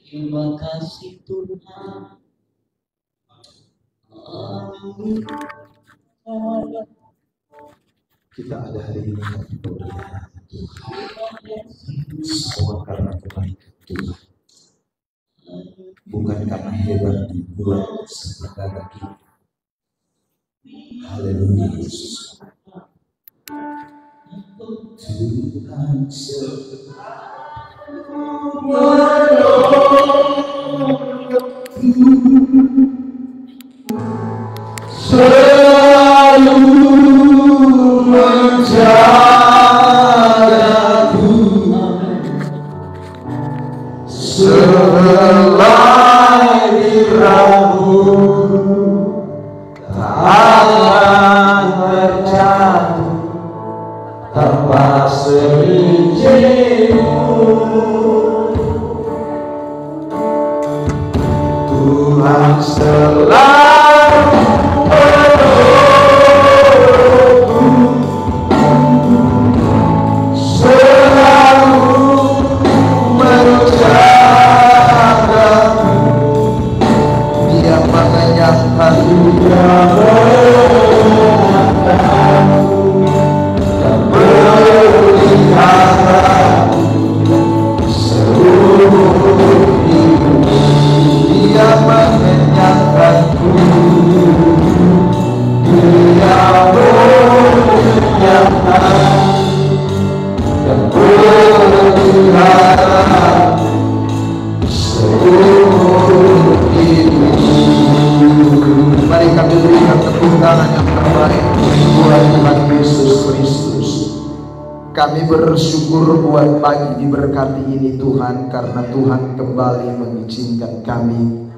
Terima kasih Tuhan. Kita ada hari ini karena Tuhan. Semua karena kebaikan Tuhan. Bukan karena hebat dibuat saudara kita. Haleluya Yesus. Tuhan selalu menjagaku selagi ragu tangan terjatuh tanpa seizinmu. Tuhan selalu bersyukur buat pagi diberkati ini Tuhan, karena Tuhan kembali mengizinkan kami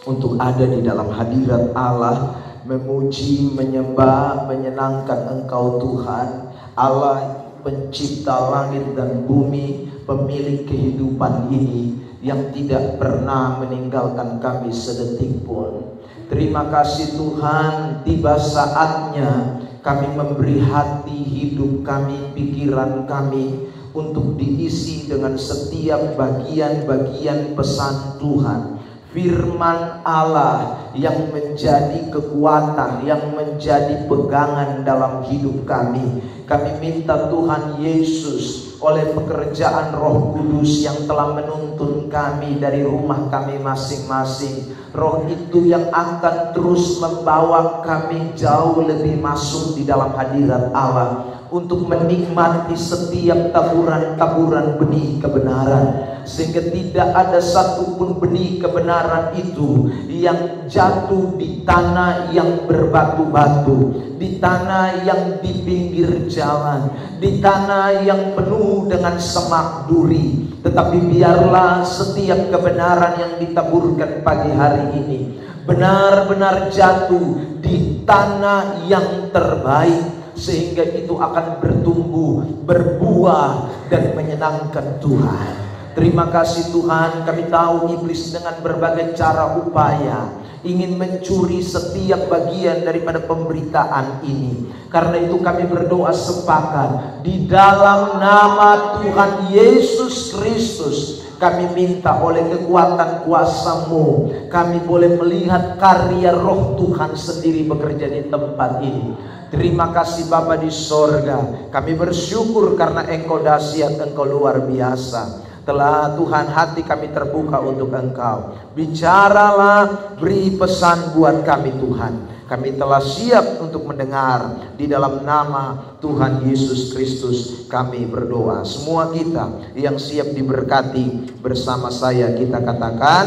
untuk ada di dalam hadirat Allah, memuji, menyembah, menyenangkan Engkau Tuhan, Allah pencipta langit dan bumi, pemilik kehidupan ini yang tidak pernah meninggalkan kami sedetik pun. Terima kasih Tuhan, tiba saatnya kami memberi hati, hidup kami, pikiran kami untuk diisi dengan setiap bagian-bagian pesan Tuhan. Firman Allah yang menjadi kekuatan, yang menjadi pegangan dalam hidup kami. Kami minta Tuhan Yesus, oleh pekerjaan Roh Kudus yang telah menuntun kami dari rumah kami masing-masing, Roh itu yang akan terus membawa kami jauh lebih masuk di dalam hadirat Allah untuk menikmati setiap taburan-taburan benih kebenaran, sehingga tidak ada satupun benih kebenaran itu yang jatuh di tanah yang berbatu-batu, di tanah yang di pinggir jalan, di tanah yang penuh dengan semak duri. Tetapi biarlah setiap kebenaran yang ditaburkan pagi hari ini benar-benar jatuh di tanah yang terbaik, sehingga itu akan bertumbuh, berbuah, dan menyenangkan Tuhan. Terima kasih Tuhan, kami tahu iblis dengan berbagai cara upaya ingin mencuri setiap bagian daripada pemberitaan ini. Karena itu kami berdoa sepakat di dalam nama Tuhan Yesus Kristus, kami minta oleh kekuatan kuasa-Mu, kami boleh melihat karya Roh Tuhan sendiri bekerja di tempat ini. Terima kasih Bapa di sorga, kami bersyukur karena Engkau dahsyat, Engkau luar biasa. Telah Tuhan hati kami terbuka untuk Engkau. Bicaralah, beri pesan buat kami Tuhan. Kami telah siap untuk mendengar. Di dalam nama Tuhan Yesus Kristus kami berdoa. Semua kita yang siap diberkati bersama saya, kita katakan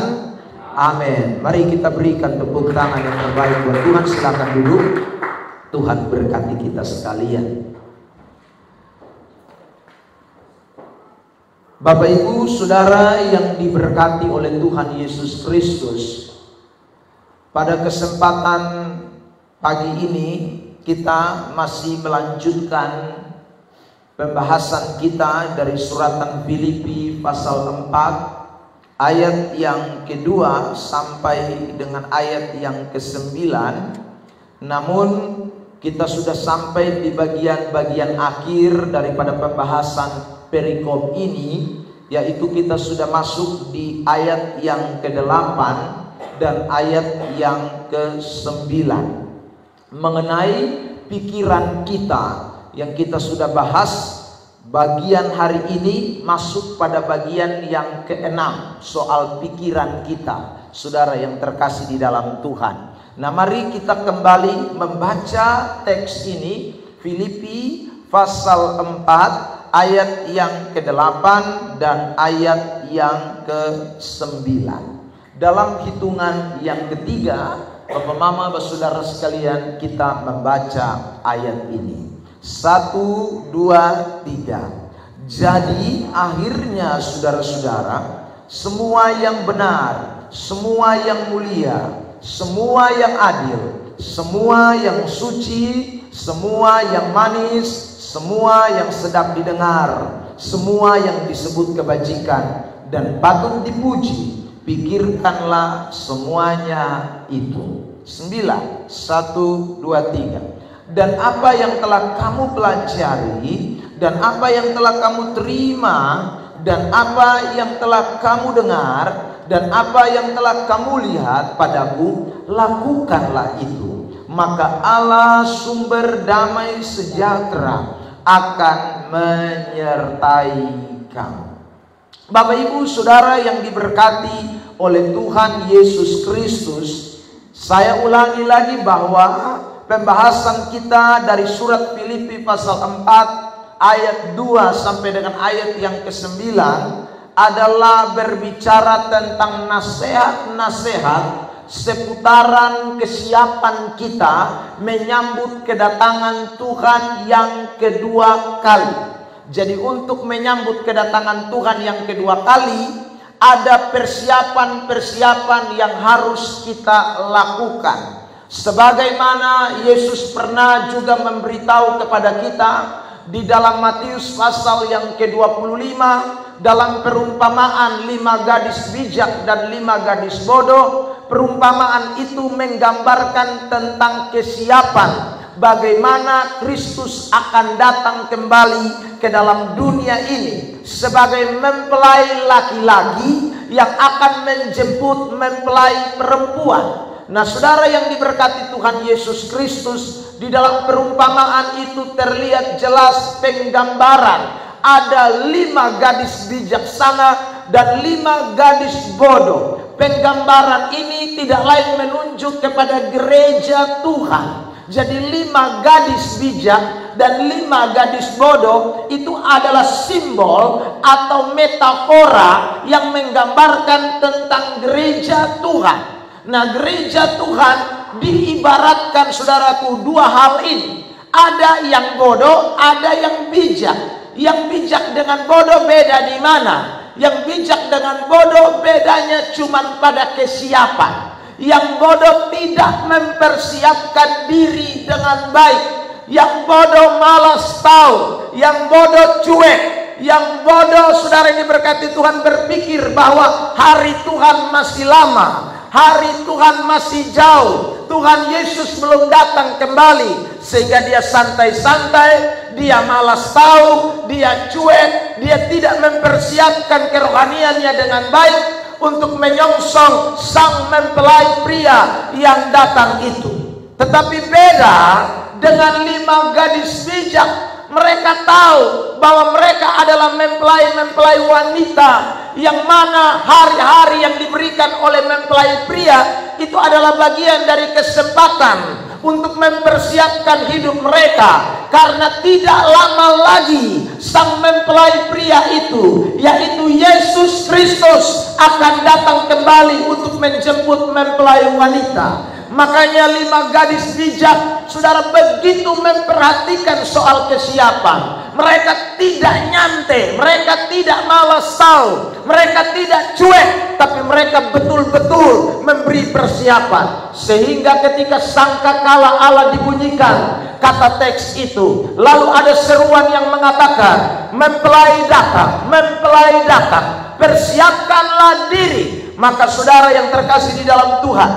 amin. Mari kita berikan tepuk tangan yang terbaik buat Tuhan. Silakan duduk. Tuhan berkati kita sekalian. Bapak Ibu Saudara yang diberkati oleh Tuhan Yesus Kristus, pada kesempatan pagi ini kita masih melanjutkan pembahasan kita dari suratan Filipi pasal 4 ayat yang kedua sampai dengan ayat yang ke-9. Namun kita sudah sampai di bagian-bagian akhir daripada pembahasan perikop ini, yaitu kita sudah masuk di ayat yang ke-8 dan ayat yang ke-9 mengenai pikiran kita yang kita sudah bahas. Bagian hari ini masuk pada bagian yang ke-6, soal pikiran kita, saudara yang terkasih di dalam Tuhan. Nah, mari kita kembali membaca teks ini, Filipi pasal 4 ayat yang ke-8 dan ayat yang ke-9. Dalam hitungan yang ketiga, Bapak Mama, saudara sekalian, kita membaca ayat ini. 1, 2, 3. Jadi akhirnya saudara-saudara, semua yang benar, semua yang mulia, semua yang adil, semua yang suci, semua yang manis, semua yang sedap didengar, semua yang disebut kebajikan dan patut dipuji, pikirkanlah semuanya itu. 9, 1, 2, 3. Dan apa yang telah kamu pelajari, dan apa yang telah kamu terima, dan apa yang telah kamu dengar, dan apa yang telah kamu lihat padaku, lakukanlah itu. Maka Allah sumber damai sejahtera akan menyertai kamu. Bapak Ibu Saudara yang diberkati oleh Tuhan Yesus Kristus, saya ulangi lagi bahwa pembahasan kita dari surat Filipi pasal 4 ayat 2 sampai dengan ayat yang ke-9 adalah berbicara tentang nasihat-nasihat seputaran kesiapan kita menyambut kedatangan Tuhan yang kedua kali. Jadi untuk menyambut kedatangan Tuhan yang kedua kali, ada persiapan-persiapan yang harus kita lakukan. Sebagaimana Yesus pernah juga memberitahu kepada kita di dalam Matius pasal yang ke-25 dalam perumpamaan 5 gadis bijak dan 5 gadis bodoh. Perumpamaan itu menggambarkan tentang kesiapan bagaimana Kristus akan datang kembali ke dalam dunia ini sebagai mempelai laki-laki yang akan menjemput mempelai perempuan. Nah, saudara yang diberkati Tuhan Yesus Kristus, di dalam perumpamaan itu terlihat jelas penggambaran ada 5 gadis bijaksana dan 5 gadis bodoh. Penggambaran ini tidak lain menunjuk kepada gereja Tuhan. Jadi 5 gadis bijak dan 5 gadis bodoh itu adalah simbol atau metafora yang menggambarkan tentang gereja Tuhan. Nah, gereja Tuhan diibaratkan, saudaraku, 2 hal ini. Ada yang bodoh, ada yang bijak. Yang bijak dengan bodoh beda di mana? Yang bijak dengan bodoh bedanya cuma pada kesiapan. Yang bodoh tidak mempersiapkan diri dengan baik. Yang bodoh malas tahu. Yang bodoh cuek. Yang bodoh, saudara ini berkati Tuhan, berpikir bahwa hari Tuhan masih lama. Hari Tuhan masih jauh. Tuhan Yesus belum datang kembali. Sehingga dia santai-santai, dia malas tahu, dia cuek, dia tidak mempersiapkan kerohaniannya dengan baik untuk menyongsong sang mempelai pria yang datang itu. Tetapi beda dengan 5 gadis bijak. Mereka tahu bahwa mereka adalah mempelai-mempelai wanita, yang mana hari-hari yang diberikan oleh mempelai pria itu adalah bagian dari kesempatan untuk mempersiapkan hidup mereka. Karena tidak lama lagi sang mempelai pria itu, yaitu Yesus Kristus, akan datang kembali untuk menjemput mempelai wanita. Makanya 5 gadis bijak, saudara, begitu memperhatikan soal kesiapan. Mereka tidak nyantai, mereka tidak malas tahu, mereka tidak cuek, tapi mereka betul-betul memberi persiapan. Sehingga ketika sangkakala Allah dibunyikan, kata teks itu, lalu ada seruan yang mengatakan, mempelai datang, persiapkanlah diri. Maka saudara yang terkasih di dalam Tuhan,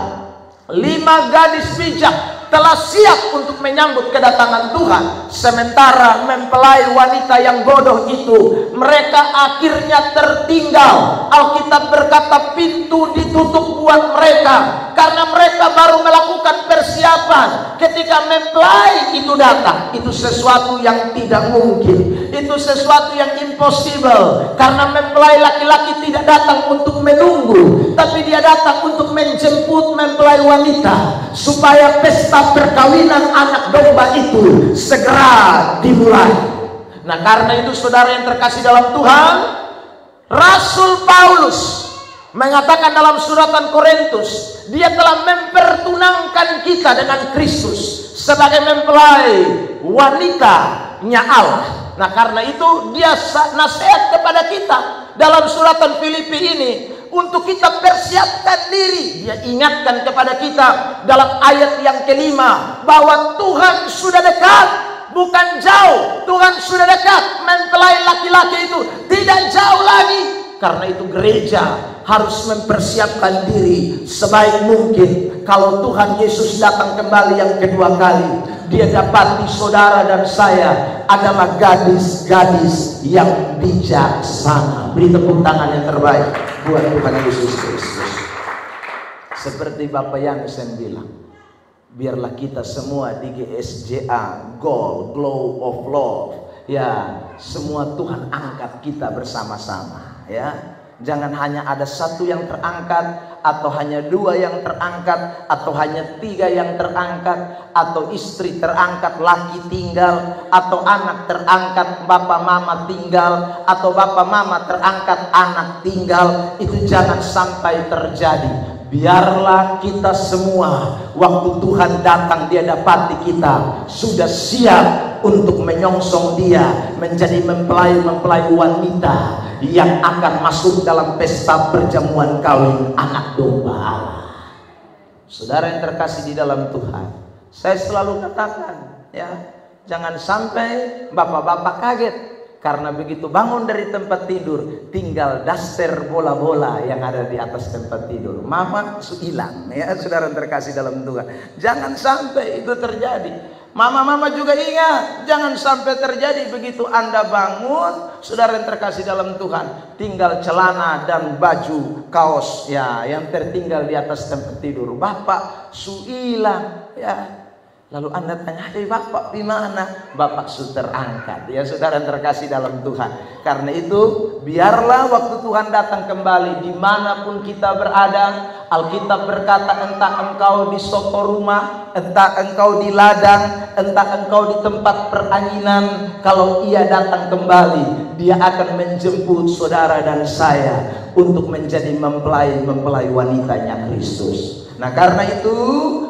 5 gadis bijak telah siap untuk menyambut kedatangan Tuhan. Sementara mempelai wanita yang bodoh itu, mereka akhirnya tertinggal. Alkitab berkata pintu ditutup buat mereka karena mereka baru melakukan persiapan. Ketika mempelai itu datang, itu sesuatu yang tidak mungkin, itu sesuatu yang impossible, karena mempelai laki-laki tidak datang untuk menunggu, tapi dia datang untuk menjemput mempelai wanita supaya pesta perkawinan anak domba itu segera dimulai. Nah, karena itu saudara yang terkasih dalam Tuhan, Rasul Paulus mengatakan dalam suratan Korintus, dia telah mempertunangkan kita dengan Kristus sebagai mempelai wanitanya Allah. Nah, karena itu dia nasihat kepada kita dalam suratan Filipi ini untuk kita persiapkan diri. Dia ingatkan kepada kita dalam ayat yang kelima bahwa Tuhan sudah dekat, bukan jauh. Tuhan sudah dekat. Mempelai laki-laki itu tidak jauh lagi. Karena itu gereja harus mempersiapkan diri sebaik mungkin. Kalau Tuhan Yesus datang kembali yang kedua kali, dia dapati saudara dan saya adalah gadis-gadis yang bijaksana. Beri tepuk tangan yang terbaik buat Tuhan Yesus Kristus. Seperti Bapak Yansen bilang, biarlah kita semua di GSJA Glow of Love, ya, semua Tuhan angkat kita bersama-sama, ya. Jangan hanya ada satu yang terangkat, atau hanya dua yang terangkat, atau hanya tiga yang terangkat, atau istri terangkat, laki tinggal, atau anak terangkat, bapak mama tinggal, atau bapak mama terangkat, anak tinggal. Itu jangan sampai terjadi. Biarlah kita semua waktu Tuhan datang, dia dapati kita sudah siap untuk menyongsong dia menjadi mempelai-mempelai wanita yang akan masuk dalam pesta perjamuan kawin anak domba Allah. Saudara yang terkasih di dalam Tuhan, saya selalu katakan, ya, jangan sampai bapak-bapak kaget karena begitu bangun dari tempat tidur tinggal daster bola-bola yang ada di atas tempat tidur. Mama hilang, ya, saudara yang terkasih dalam Tuhan. Jangan sampai itu terjadi. Mama-mama juga ingat, jangan sampai terjadi begitu Anda bangun, saudara yang terkasih dalam Tuhan, tinggal celana dan baju kaos, ya, yang tertinggal di atas tempat tidur. Bapak hilang, ya. Lalu Anda tanya, "Hei Bapak, di mana?" Bapak sudah terangkat, ya, saudara yang terkasih dalam Tuhan. Karena itu, biarlah waktu Tuhan datang kembali, dimanapun kita berada, Alkitab berkata, entah engkau di soto rumah, entah engkau di ladang, entah engkau di tempat peranginan, kalau ia datang kembali, dia akan menjemput saudara dan saya untuk menjadi mempelai wanitanya Kristus. Nah, karena itu,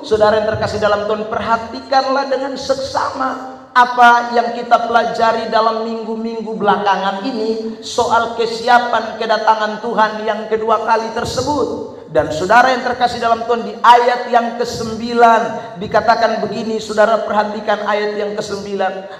saudara yang terkasih dalam Tuhan, perhatikanlah dengan seksama apa yang kita pelajari dalam minggu-minggu belakangan ini soal kesiapan kedatangan Tuhan yang kedua kali tersebut. Dan saudara yang terkasih dalam Tuhan, di ayat yang ke-9 dikatakan begini, saudara perhatikan ayat yang ke-9.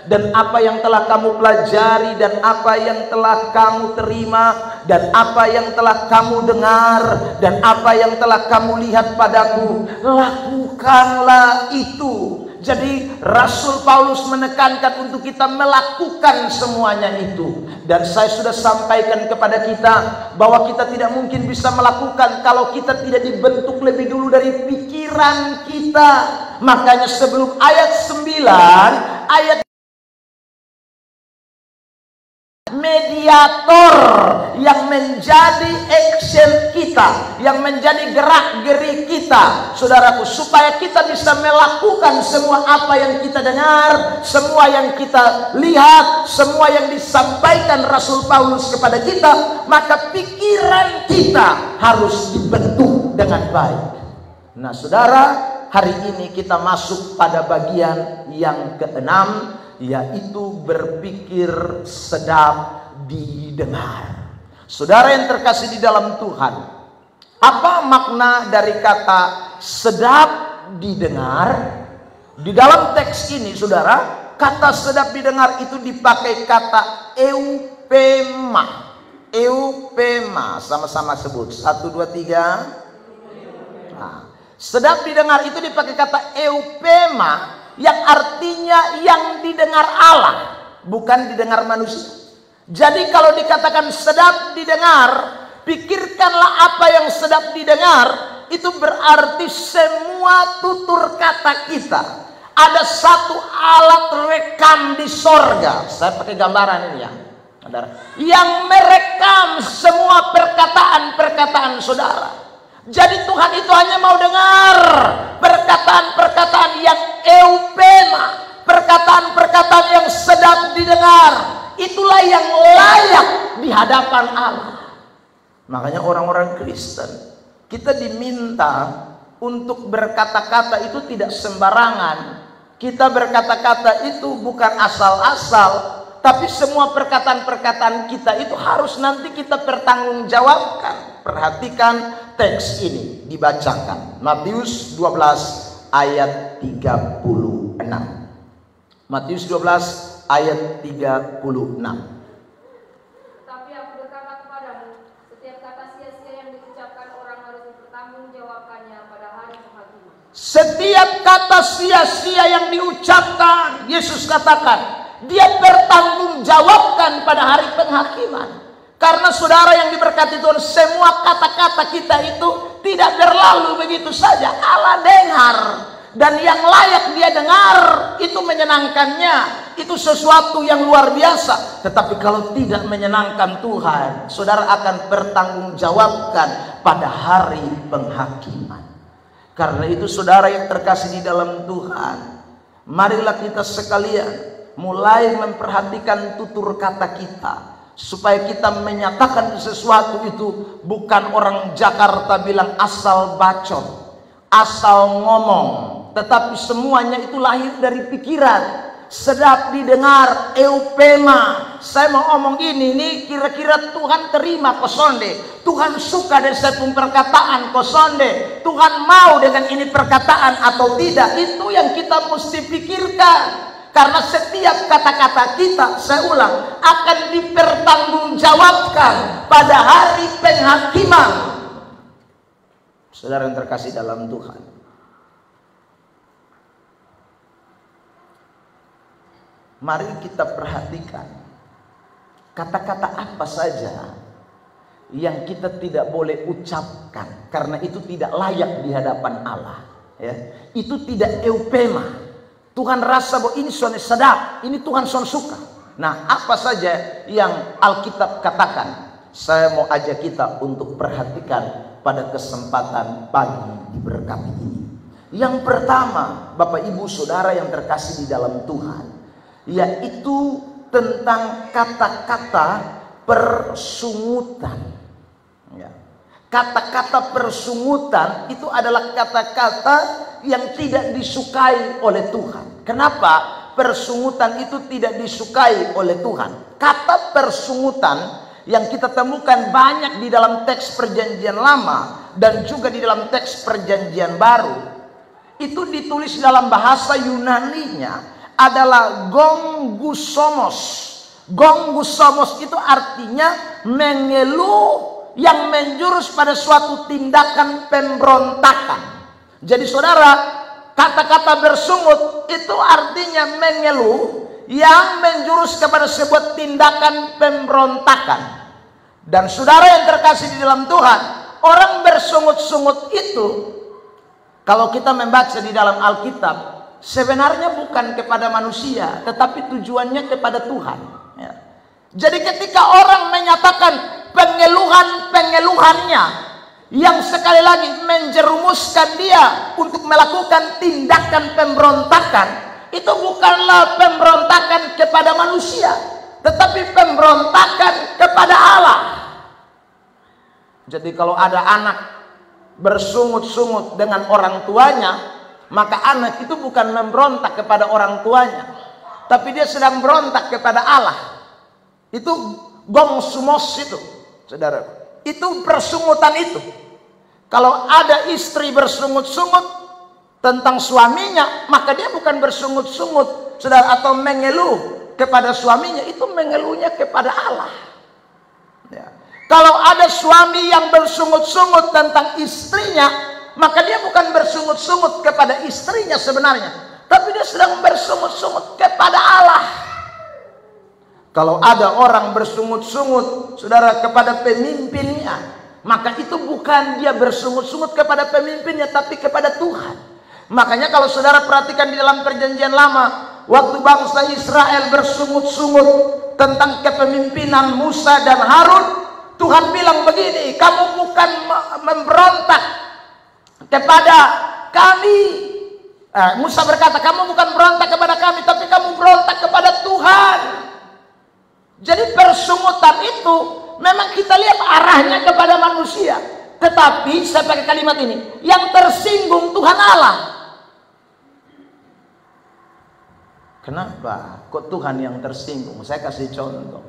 Dan apa yang telah kamu pelajari, dan apa yang telah kamu terima, dan apa yang telah kamu dengar, dan apa yang telah kamu lihat padaku, lakukanlah itu. Jadi Rasul Paulus menekankan untuk kita melakukan semuanya itu. Dan saya sudah sampaikan kepada kita bahwa kita tidak mungkin bisa melakukan kalau kita tidak dibentuk lebih dulu dari pikiran kita. Makanya sebelum ayat 9, ayat mediator yang menjadi action kita, yang menjadi gerak-gerik kita, saudaraku, supaya kita bisa melakukan semua apa yang kita dengar, semua yang kita lihat, semua yang disampaikan Rasul Paulus kepada kita, maka pikiran kita harus dibentuk dengan baik. Nah, saudara, hari ini kita masuk pada bagian yang ke-6, yaitu berpikir sedap didengar. Saudara yang terkasih di dalam Tuhan, apa makna dari kata sedap didengar? Di dalam teks ini, saudara, kata sedap didengar itu dipakai kata eupema. Eupema, sama-sama sebut. 1, 2, 3. Nah, Sedap didengar itu dipakai kata eupema, yang artinya yang didengar Allah, bukan didengar manusia. Jadi kalau dikatakan sedap didengar, pikirkanlah apa yang sedap didengar. Itu berarti semua tutur kata kita. Ada satu alat rekam di sorga. Saya pakai gambaran ini ya, saudara, yang merekam semua perkataan-perkataan saudara. Jadi Tuhan itu hanya mau dengar perkataan-perkataan yang eupema, perkataan-perkataan yang sedap didengar. Itulah yang layak di hadapan Allah. Makanya orang-orang Kristen, kita diminta untuk berkata-kata itu tidak sembarangan. Kita berkata-kata itu bukan asal-asal, tapi semua perkataan-perkataan kita itu harus nanti kita pertanggungjawabkan. Perhatikan teks ini dibacakan. Matius 12 ayat 36. Matius 12 ayat 36. Tapi aku berkata kepadamu, setiap kata sia-sia yang diucapkan orang harus dipertanggungjawabkannya pada hari penghakiman. Setiap kata sia-sia yang diucapkan, Yesus katakan, dia bertanggungjawabkan pada hari penghakiman. Karena saudara yang diberkati Tuhan, semua kata-kata kita itu tidak berlalu begitu saja. Allah dengar, dan yang layak dia dengar itu menyenangkannya, itu sesuatu yang luar biasa. Tetapi kalau tidak menyenangkan Tuhan, saudara akan bertanggungjawabkan pada hari penghakiman. Karena itu saudara yang terkasih di dalam Tuhan, marilah kita sekalian mulai memperhatikan tutur kata kita, supaya kita menyatakan sesuatu itu bukan orang Jakarta bilang asal bacot, asal ngomong, tetapi semuanya itu lahir dari pikiran, sedap didengar, eupema. Saya mau ngomong ini kira-kira Tuhan terima kosonde, Tuhan suka dari satu perkataan kosonde, Tuhan mau dengan ini perkataan atau tidak. Itu yang kita mesti pikirkan. Karena setiap kata-kata kita, saya ulang, akan dipertanggungjawabkan pada hari penghakiman. Saudara yang terkasih dalam Tuhan, mari kita perhatikan kata-kata apa saja yang kita tidak boleh ucapkan, karena itu tidak layak di hadapan Allah. Ya, itu tidak eupema. Tuhan rasa bahwa ini suami sedap, ini Tuhan son suka. Nah, apa saja yang Alkitab katakan? Saya mau ajak kita untuk perhatikan pada kesempatan pagi diberkati ini. Yang pertama, Bapak Ibu Saudara yang terkasih di dalam Tuhan, yaitu tentang kata-kata persungutan. Ya. Kata-kata persungutan itu adalah kata-kata yang tidak disukai oleh Tuhan. Kenapa persungutan itu tidak disukai oleh Tuhan? Kata persungutan yang kita temukan banyak di dalam teks Perjanjian Lama dan juga di dalam teks Perjanjian Baru, itu ditulis dalam bahasa Yunaninya adalah gonggusomos. Gonggusomos itu artinya mengeluh yang menjurus pada suatu tindakan pemberontakan. Jadi saudara, kata-kata bersungut itu artinya mengeluh yang menjurus kepada sebuah tindakan pemberontakan. Dan saudara yang terkasih di dalam Tuhan, orang bersungut-sungut itu, kalau kita membaca di dalam Alkitab, sebenarnya bukan kepada manusia, tetapi tujuannya kepada Tuhan. Ya. Jadi ketika orang menyatakan pengeluhan-pengeluhannya yang sekali lagi menjerumuskan dia untuk melakukan tindakan pemberontakan, itu bukanlah pemberontakan kepada manusia, tetapi pemberontakan kepada Allah. Jadi kalau ada anak bersungut-sungut dengan orang tuanya, maka anak itu bukan memberontak kepada orang tuanya, tapi dia sedang berontak kepada Allah. Itu gongsumos itu, saudara. Itu persungutan itu. Kalau ada istri bersungut-sungut tentang suaminya, maka dia bukan bersungut-sungut, saudara, atau mengeluh kepada suaminya, itu mengeluhnya kepada Allah. Ya. Kalau ada suami yang bersungut-sungut tentang istrinya, maka dia bukan bersungut-sungut kepada istrinya sebenarnya, tapi dia sedang bersungut-sungut kepada Allah. Kalau ada orang bersungut-sungut, saudara, kepada pemimpinnya, maka itu bukan dia bersungut-sungut kepada pemimpinnya, tapi kepada Tuhan. Makanya kalau saudara perhatikan di dalam perjanjian lama, waktu bangsa Israel bersungut-sungut tentang kepemimpinan Musa dan Harun, Tuhan bilang begini, kamu bukan memberontak kepada kami. Musa berkata, kamu bukan berontak kepada kami, tapi kamu berontak kepada Tuhan. Jadi persungutan itu memang kita lihat arahnya kepada manusia, tetapi saya pakai kalimat ini, yang tersinggung Tuhan Allah. Kenapa kok Tuhan yang tersinggung? Saya kasih contoh,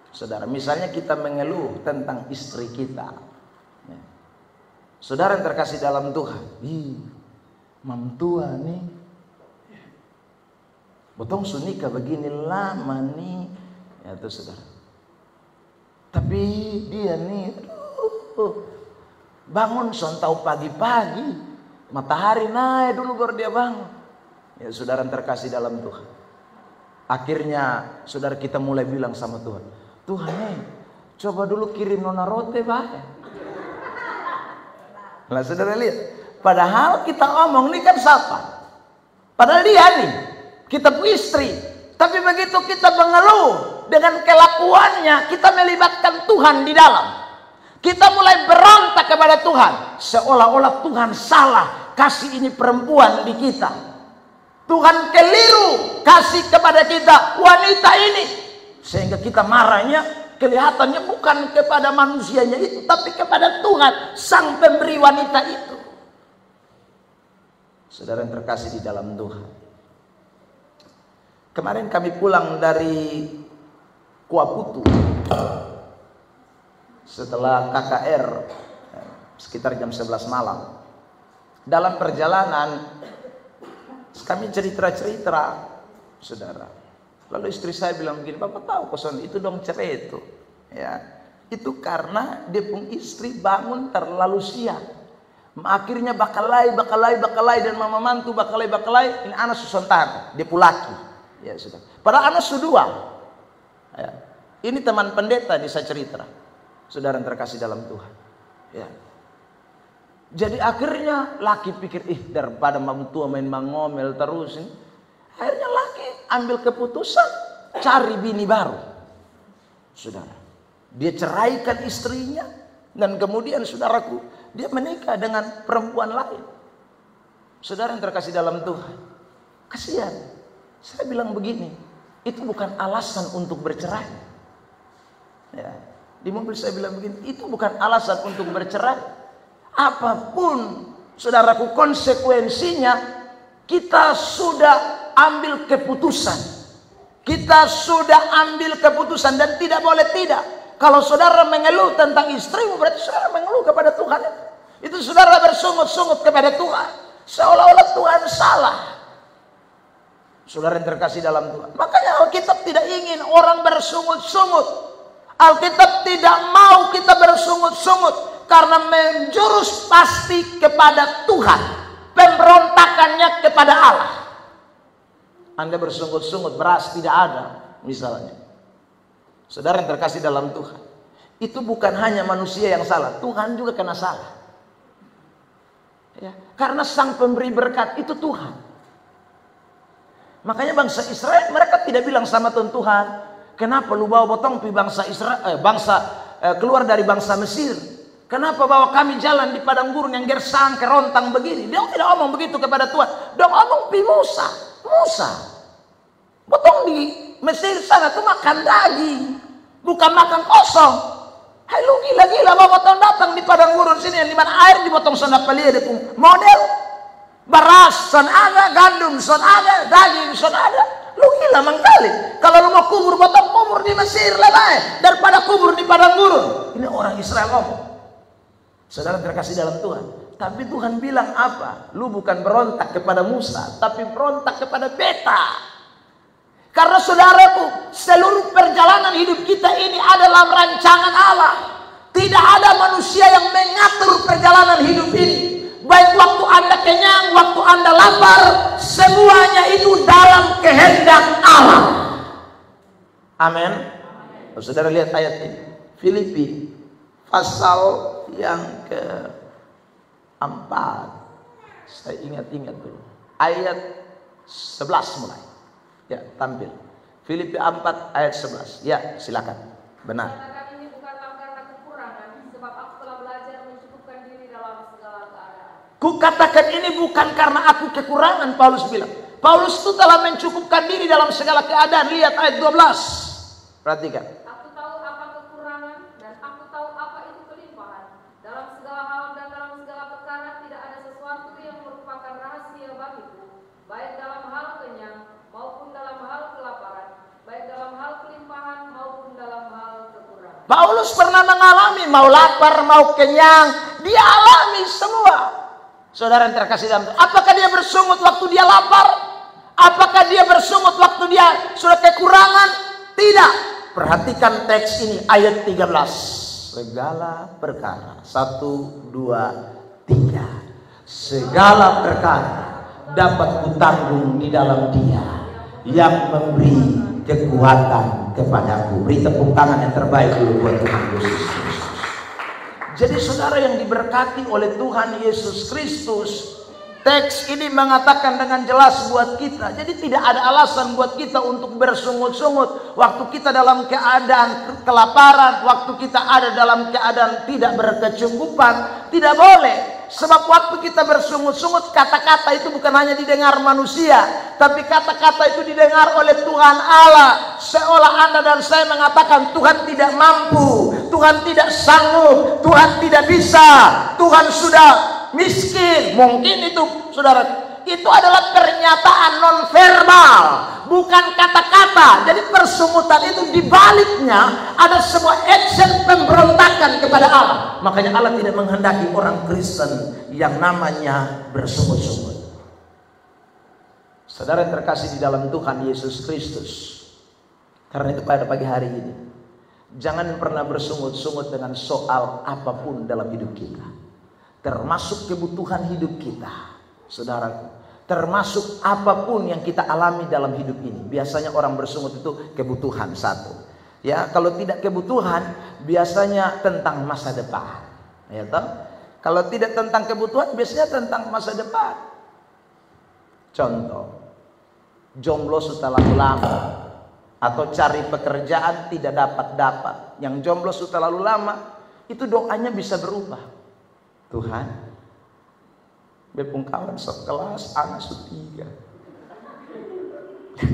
saudara. Misalnya kita mengeluh tentang istri kita, saudara yang terkasih dalam Tuhan, mam tua nih, botong sunika begini lama nih, ya tuh saudara. Tapi dia nih, bangun sontau pagi-pagi, matahari naik dulu baru dia bangun. Ya saudara yang terkasih dalam Tuhan, akhirnya saudara kita mulai bilang sama Tuhan, Tuhan coba dulu kirim nona rote bae. Lah saudara lihat, padahal kita omong ini kan siapa? Padahal dia nih, kita istri. Tapi begitu kita mengeluh dengan kelakuannya, kita melibatkan Tuhan di dalam. Kita mulai berontak kepada Tuhan, seolah-olah Tuhan salah kasih ini perempuan di kita. Tuhan keliru kasih kepada kita wanita ini, sehingga kita marahnya kelihatannya bukan kepada manusianya itu, tapi kepada Tuhan sang pemberi wanita itu. Saudara yang terkasih di dalam Tuhan, kemarin kami pulang dari Kuaputu setelah KKR sekitar jam 11 malam. Dalam perjalanan kami cerita-cerita, saudara. Lalu istri saya bilang begini, Bapak tahu kosan itu dong cerai itu, ya. Itu karena dia pun istri bangun terlalu siang. Akhirnya bakalai dan mama mantu bakalai. Ini anak susontahan, dia pulaki, ya sudah. Padahal anak sudua. Ya. Ini teman pendeta di saya cerita, saudara yang terkasih dalam Tuhan. Ya. Jadi akhirnya laki pikir, daripada mam tua main mangomel terus ini. Akhirnya laki ambil keputusan cari bini baru. Saudara, dia ceraikan istrinya dan kemudian saudaraku, dia menikah dengan perempuan lain. Saudara yang terkasih dalam Tuhan, kasihan. Saya bilang begini, itu bukan alasan untuk bercerai. Ya, di mobil saya bilang begini, itu bukan alasan untuk bercerai. Apapun saudaraku konsekuensinya, kita sudah ambil keputusan. Kita sudah ambil keputusan dan tidak boleh tidak. Kalau saudara mengeluh tentang istrimu, berarti saudara mengeluh kepada Tuhan. Itu saudara bersungut-sungut kepada Tuhan, seolah-olah Tuhan salah. Saudara yang terkasih dalam Tuhan, makanya Alkitab tidak ingin orang bersungut-sungut. Alkitab tidak mau kita bersungut-sungut, karena menjurus pasti kepada Tuhan, pemberontakannya kepada Allah. Anda bersungut-sungut, beras tidak ada misalnya. Saudara yang terkasih dalam Tuhan, itu bukan hanya manusia yang salah, Tuhan juga kena salah. Ya, karena sang pemberi berkat itu Tuhan. Makanya bangsa Israel, mereka tidak bilang sama Tuhan, kenapa lu bawa botong pi bangsa Israel, keluar dari bangsa Mesir? Kenapa bawa kami jalan di padang gurun yang gersang kerontang begini? Dia tidak omong begitu kepada Tuhan. Dia omong pi Musa. Botong di Mesir sana tuh makan daging, bukan makan kosong. Hai lu gila-gila bawa botong datang di padang gurun sini yang dimana air dipotong sana pelia dia pun model. Beras son ada, gandum son ada, daging son ada. Lu gila mangkali. Kalau lu mau kubur botong, kubur di Mesir lelai daripada kubur di padang gurun. Ini orang Israel omong. Saudara terkasih dalam Tuhan, tapi Tuhan bilang apa? Lu bukan berontak kepada Musa, tapi berontak kepada beta. Karena saudaraku, seluruh perjalanan hidup kita ini adalah rancangan Allah. Tidak ada manusia yang mengatur perjalanan hidup ini. baik waktu Anda kenyang, waktu Anda lapar, semuanya itu dalam kehendak Allah. Amin. Saudara lihat ayat ini, Filipi pasal yang ke-4. Saya ingat-ingat dulu. Ayat 11 mulai. Ya, tampil. Filipi 4 ayat 11. Ya, silakan. Benar. Katakan ini bukanlah karena kekurangan, sebab aku telah belajar mencukupkan diri dalam segala keadaan. Kukatakan ini bukan karena aku kekurangan, Paulus bilang. Paulus itu telah mencukupkan diri dalam segala keadaan. Lihat ayat 12. Perhatikan. Aku tahu apa kekurangan dan aku tahu apa itu kelimpahan. Dalam segala hal dan dalam segala perkara tidak ada sesuatu yang merupakan rahasia bagiku, baik dalam hal kenyang maupun dalam hal kelaparan, baik dalam hal kelimpahan maupun dalam hal kekurangan. Paulus pernah mengalami mau lapar, mau kenyang, dia alami semua. Saudara yang terkasih dalam Tuhan, apakah dia bersungut waktu dia lapar? Apakah dia bersungut waktu dia sudah kekurangan? Tidak. Perhatikan teks ini ayat 13. Segala perkara. 1, 2, 3. Segala perkara dapat kutanggung di dalam Dia yang memberi kekuatan kepadaku. Beri tepuk tangan yang terbaik dulu buat Tuhan Yesus Kristus. Jadi saudara yang diberkati oleh Tuhan Yesus Kristus, teks ini mengatakan dengan jelas buat kita. Jadi tidak ada alasan buat kita untuk bersungut-sungut waktu kita dalam keadaan kelaparan, waktu kita ada dalam keadaan tidak berkecukupan. Tidak boleh. Sebab waktu kita bersungut-sungut, kata-kata itu bukan hanya didengar manusia, tapi kata-kata itu didengar oleh Tuhan Allah. Seolah Anda dan saya mengatakan Tuhan tidak mampu, Tuhan tidak sanggup, Tuhan tidak bisa, Tuhan sudah miskin. Mungkin itu saudara, itu adalah pernyataan non-verbal, bukan kata-kata. Jadi persungutan itu dibaliknya ada sebuah action pemberontakan kepada Allah. Makanya Allah tidak menghendaki orang Kristen yang namanya bersungut-sungut. Saudara yang terkasih di dalam Tuhan Yesus Kristus, karena itu pada pagi hari ini, jangan pernah bersungut-sungut dengan soal apapun dalam hidup kita, termasuk kebutuhan hidup kita. Saudaraku, termasuk apapun yang kita alami dalam hidup ini. Biasanya orang bersungut itu kebutuhan satu. Ya, kalau tidak kebutuhan, biasanya tentang masa depan. Ya toh? Kalau tidak tentang kebutuhan, biasanya tentang masa depan. Contoh, jomblo setelah lama, atau cari pekerjaan tidak dapat. Yang jomblo setelah lama, itu doanya bisa berubah. Tuhan, bepung kawan sekelas anak sutiga.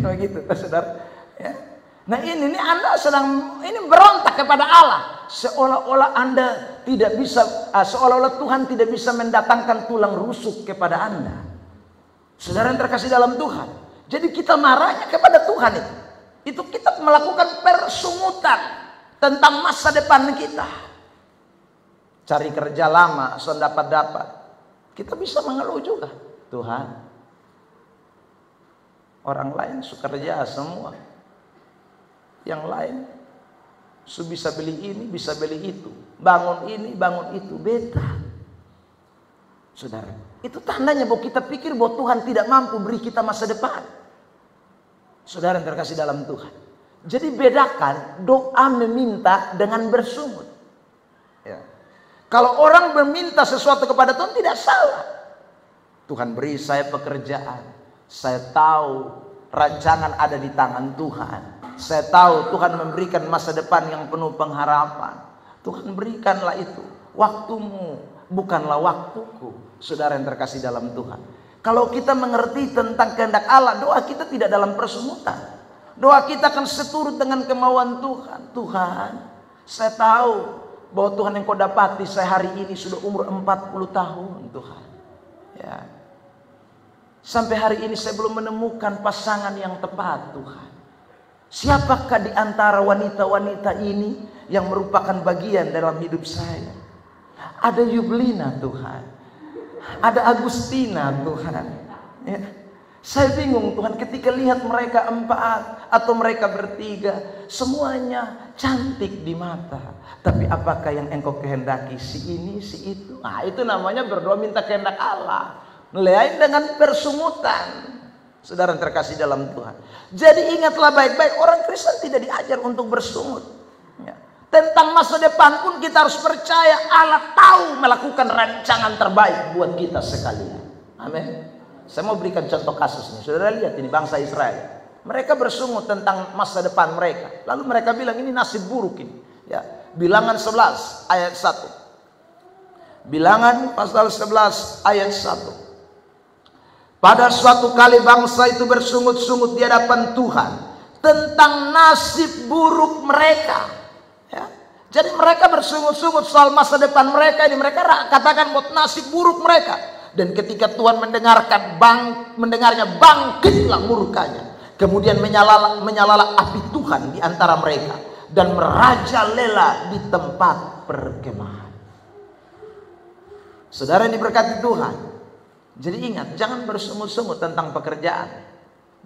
Nah gitu, saudara. Ya. Nah ini Anda sedang berontak kepada Allah, seolah-olah Anda tidak bisa, seolah-olah Tuhan tidak bisa mendatangkan tulang rusuk kepada Anda. Saudara yang terkasih dalam Tuhan. Jadi kita marahnya kepada Tuhan itu kita melakukan persungutan tentang masa depan kita. Cari kerja lama, sudah dapat. Kita bisa mengeluh juga, Tuhan, orang lain suka kerja semua, yang lain bisa beli ini, bisa beli itu, bangun ini, bangun itu, beta. Saudara, itu tandanya bahwa kita pikir bahwa Tuhan tidak mampu beri kita masa depan. Saudara yang terkasih dalam Tuhan, jadi bedakan doa meminta dengan bersungut. Ya. Kalau orang meminta sesuatu kepada Tuhan tidak salah. Tuhan beri saya pekerjaan. Saya tahu rancangan ada di tangan Tuhan. Saya tahu Tuhan memberikan masa depan yang penuh pengharapan. Tuhan berikanlah itu. Waktumu bukanlah waktuku. Saudara yang terkasih dalam Tuhan. Kalau kita mengerti tentang kehendak Allah, doa kita tidak dalam persungutan. Doa kita akan seturut dengan kemauan Tuhan. Tuhan, saya tahu bahwa Tuhan yang kau dapati saya hari ini sudah umur 40 tahun Tuhan. Ya. Sampai hari ini saya belum menemukan pasangan yang tepat Tuhan. Siapakah di antara wanita-wanita ini yang merupakan bagian dalam hidup saya? Ada Yublina Tuhan. Ada Agustina Tuhan. Ya. Saya bingung Tuhan ketika lihat mereka 4 atau mereka bertiga, semuanya cantik di mata. Tapi apakah yang engkau kehendaki? Si ini, si itu. Nah, itu namanya berdoa minta kehendak Allah. Lain dengan persungutan. Saudara yang terkasih dalam Tuhan. Jadi ingatlah baik-baik, orang Kristen tidak diajar untuk bersungut. Ya. Tentang masa depan pun kita harus percaya Allah tahu melakukan rancangan terbaik buat kita sekalian. Amin. Saya mau berikan contoh kasus nih. Saudara lihat ini bangsa Israel. Mereka bersungut tentang masa depan mereka. Lalu mereka bilang ini nasib buruk ini. Ya, Bilangan 11 ayat 1. Bilangan pasal 11 ayat 1. Pada suatu kali bangsa itu bersungut-sungut di hadapan Tuhan tentang nasib buruk mereka. Ya. Jadi mereka bersungut-sungut soal masa depan mereka ini. Mereka katakan buat nasib buruk mereka. Dan ketika Tuhan mendengarnya bangkitlah murkanya. Kemudian menyala api Tuhan di antara mereka dan merajalela di tempat perkemahan. Saudara yang diberkati Tuhan. Jadi ingat, jangan bersungut-sungut tentang pekerjaan,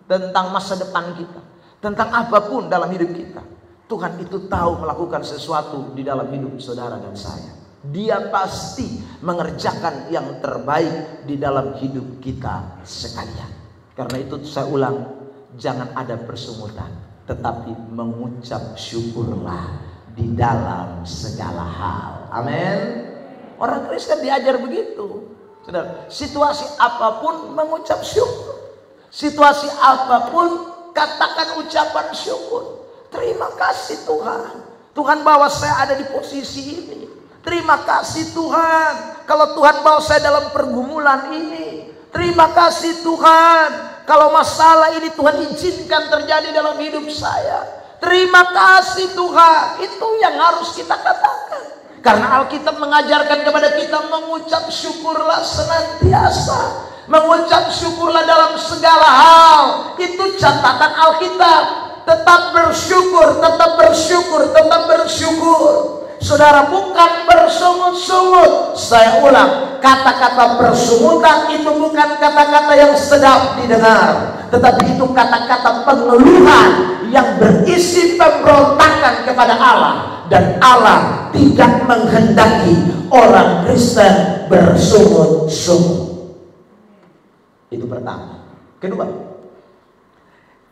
tentang masa depan kita, tentang apapun dalam hidup kita. Tuhan itu tahu melakukan sesuatu di dalam hidup saudara dan saya. Dia pasti mengerjakan yang terbaik di dalam hidup kita sekalian. Karena itu saya ulang, jangan ada persungutan, tetapi mengucap syukurlah di dalam segala hal. Amin. Orang Kristen diajar begitu. Saudara, situasi apapun mengucap syukur. Situasi apapun katakan ucapan syukur. Terima kasih Tuhan. Tuhan bawa saya ada di posisi ini. Terima kasih Tuhan kalau Tuhan bawa saya dalam pergumulan ini. Terima kasih Tuhan kalau masalah ini Tuhan izinkan terjadi dalam hidup saya. Terima kasih Tuhan. Itu yang harus kita katakan. Karena Alkitab mengajarkan kepada kita mengucap syukurlah senantiasa. Mengucap syukurlah dalam segala hal. Itu catatan Alkitab. Tetap bersyukur, tetap bersyukur, tetap bersyukur. Saudara, bukan bersungut-sungut. Saya ulang, kata-kata bersungutan itu bukan kata-kata yang sedap didengar, tetapi itu kata-kata pengeluhan yang berisi pemberontakan kepada Allah. Dan Allah tidak menghendaki orang Kristen bersungut-sungut. Itu pertama. Kedua,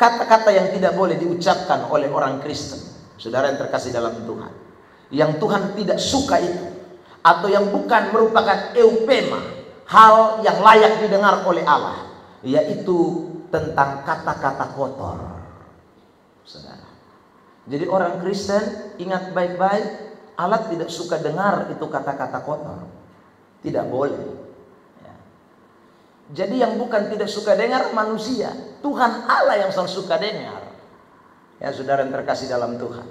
kata-kata yang tidak boleh diucapkan oleh orang Kristen, saudara yang terkasih dalam Tuhan, yang Tuhan tidak suka itu, atau yang bukan merupakan eupema, hal yang layak didengar oleh Allah, yaitu tentang kata-kata kotor. Saudara, jadi orang Kristen ingat baik-baik, Allah tidak suka dengar itu kata-kata kotor. Tidak boleh ya. Jadi yang bukan tidak suka dengar manusia, Tuhan Allah yang sangat suka dengar. Ya saudara yang terkasih dalam Tuhan,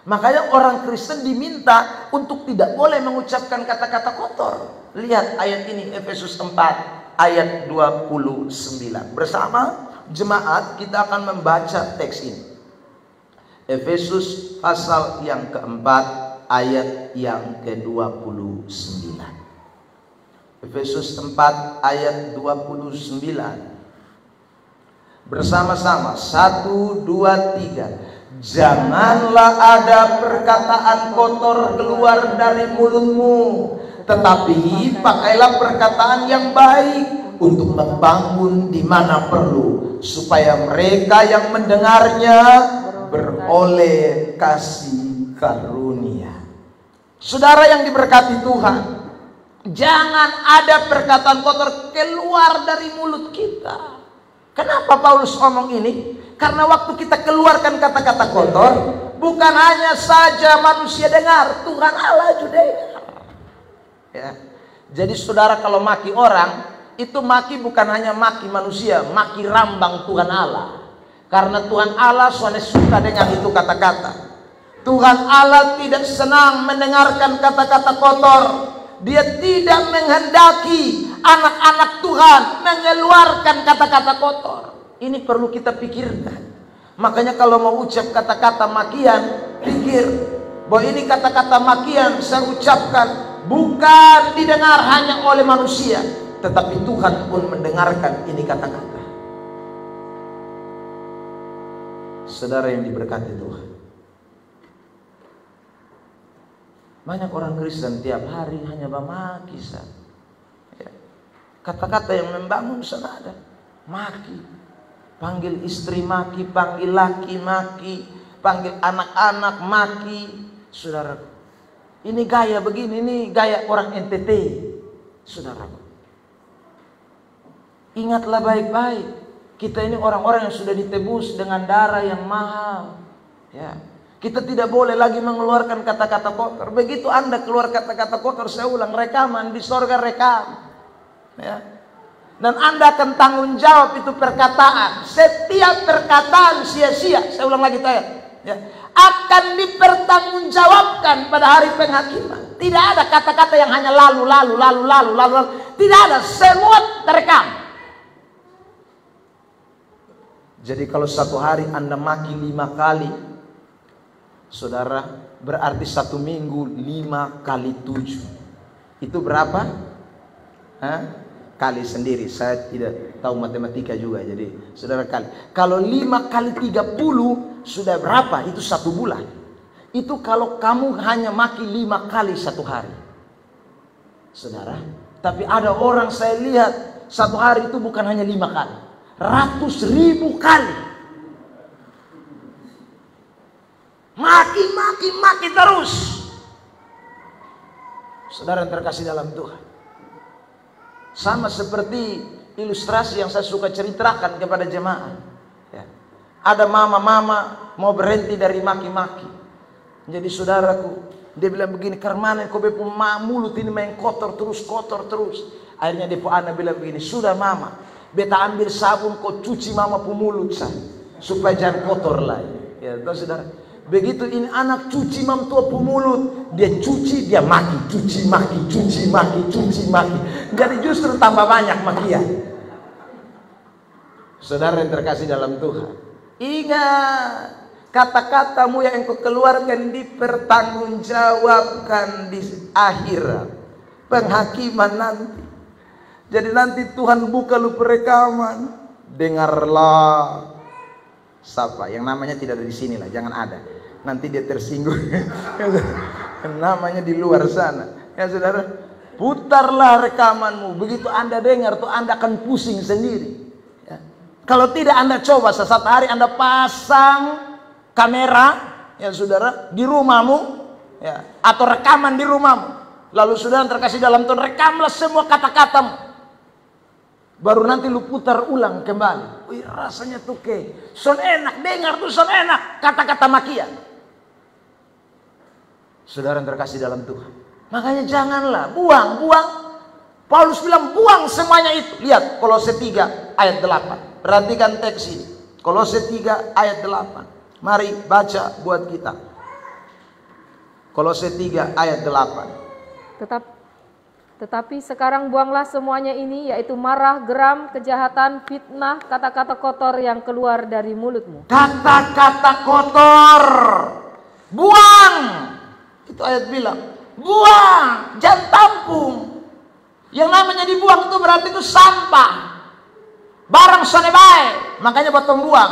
makanya orang Kristen diminta untuk tidak boleh mengucapkan kata-kata kotor. Lihat ayat ini, Efesus 4 ayat 29. Bersama jemaat kita akan membaca teks ini. Efesus pasal yang keempat ayat yang ke-29. Efesus 4 ayat 29. Bersama-sama 1, 2, 3. Janganlah ada perkataan kotor keluar dari mulutmu, tetapi pakailah perkataan yang baik untuk membangun di mana perlu, supaya mereka yang mendengarnya beroleh kasih karunia. Saudara yang diberkati Tuhan, jangan ada perkataan kotor keluar dari mulut kita. Kenapa Paulus ngomong ini? Karena waktu kita keluarkan kata-kata kotor, bukan hanya saja manusia dengar, Tuhan Allah juga dengar. Ya. Jadi saudara kalau maki orang, itu maki bukan hanya maki manusia, maki rambang Tuhan Allah. Karena Tuhan Allah soalnya suka dengan itu kata-kata. Tuhan Allah tidak senang mendengarkan kata-kata kotor. Dia tidak menghendaki anak-anak Tuhan mengeluarkan kata-kata kotor. Ini perlu kita pikirkan. Makanya kalau mau ucap kata-kata makian, pikir bahwa ini kata-kata makian saya ucapkan bukan didengar hanya oleh manusia, tetapi Tuhan pun mendengarkan ini kata-kata. Saudara yang diberkati Tuhan, banyak orang Kristen tiap hari hanya memaki saja. Kata-kata yang membangun sana ada. Maki, panggil istri maki, panggil laki maki, panggil anak-anak maki. Saudara, ini gaya begini, ini gaya orang NTT. Saudara, ingatlah baik-baik, kita ini orang-orang yang sudah ditebus dengan darah yang mahal. Ya, kita tidak boleh lagi mengeluarkan kata-kata kotor. Begitu Anda keluar kata-kata kotor, saya ulang, rekaman di sorga rekam. Ya. Dan Anda akan tanggung jawab itu perkataan. Setiap perkataan sia-sia, saya ulang lagi ayat, ya, akan dipertanggungjawabkan pada hari penghakiman. Tidak ada kata-kata yang hanya lalu. Tidak ada, semua terekam. Jadi kalau satu hari Anda maki 5 kali, saudara, berarti 1 minggu 5 kali 7. Itu berapa? Kali sendiri, saya tidak tahu matematika juga, jadi saudara kali. Kalau 5 kali 30 sudah berapa? Itu 1 bulan. Itu kalau kamu hanya maki 5 kali 1 hari, saudara. Tapi ada orang saya lihat 1 hari itu bukan hanya 5 kali, ratus ribu kali. Maki terus. Saudara yang terkasih dalam Tuhan, sama seperti ilustrasi yang saya suka ceritakan kepada jemaah. Ya. Ada mama-mama mau berhenti dari maki-maki. Jadi saudaraku, dia bilang begini, "Karmana kau bepu mulut ini main kotor terus. Akhirnya dia anak bilang begini, "Sudah mama, beta ambil sabun kau cuci mama pu mulut saya, supaya jangan kotor lagi." Ya, tahu saudara. Begitu ini anak cuci mam tua pu mulut, dia cuci, dia maki, cuci maki. Jadi justru tambah banyak makian. Saudara yang terkasih dalam Tuhan, ingat, kata-katamu yang engkau keluarkan dipertanggungjawabkan di akhirat penghakiman nanti. Jadi nanti Tuhan buka lu perekaman, dengarlah. Siapa yang namanya tidak ada di sini lah, jangan ada. Nanti dia tersinggung. Namanya di luar sana. Ya saudara, putarlah rekamanmu. Begitu Anda dengar tuh Anda akan pusing sendiri. Ya. Kalau tidak Anda coba sesaat hari Anda pasang kamera, ya saudara, di rumahmu, ya, atau rekaman di rumahmu. Lalu saudara terkasih dalam Tuhan, rekamlah semua kata-katamu. Baru nanti lu putar ulang kembali. Wih, rasanya tuh son enak, dengar tuh son enak kata-kata makian. Saudara yang terkasih dalam Tuhan, makanya janganlah buang. Paulus bilang buang semuanya itu. Lihat Kolose 3 ayat 8. Perhatikan teks ini. Kolose 3 ayat 8. Mari baca buat kita. Kolose 3 ayat 8. Tetapi sekarang buanglah semuanya ini, yaitu marah, geram, kejahatan, fitnah, kata-kata kotor yang keluar dari mulutmu. Kata-kata kotor, buang. Itu ayat bilang, buang, jangan tampung. Yang namanya dibuang itu berarti itu sampah. Barang sone bae, makanya potong buang.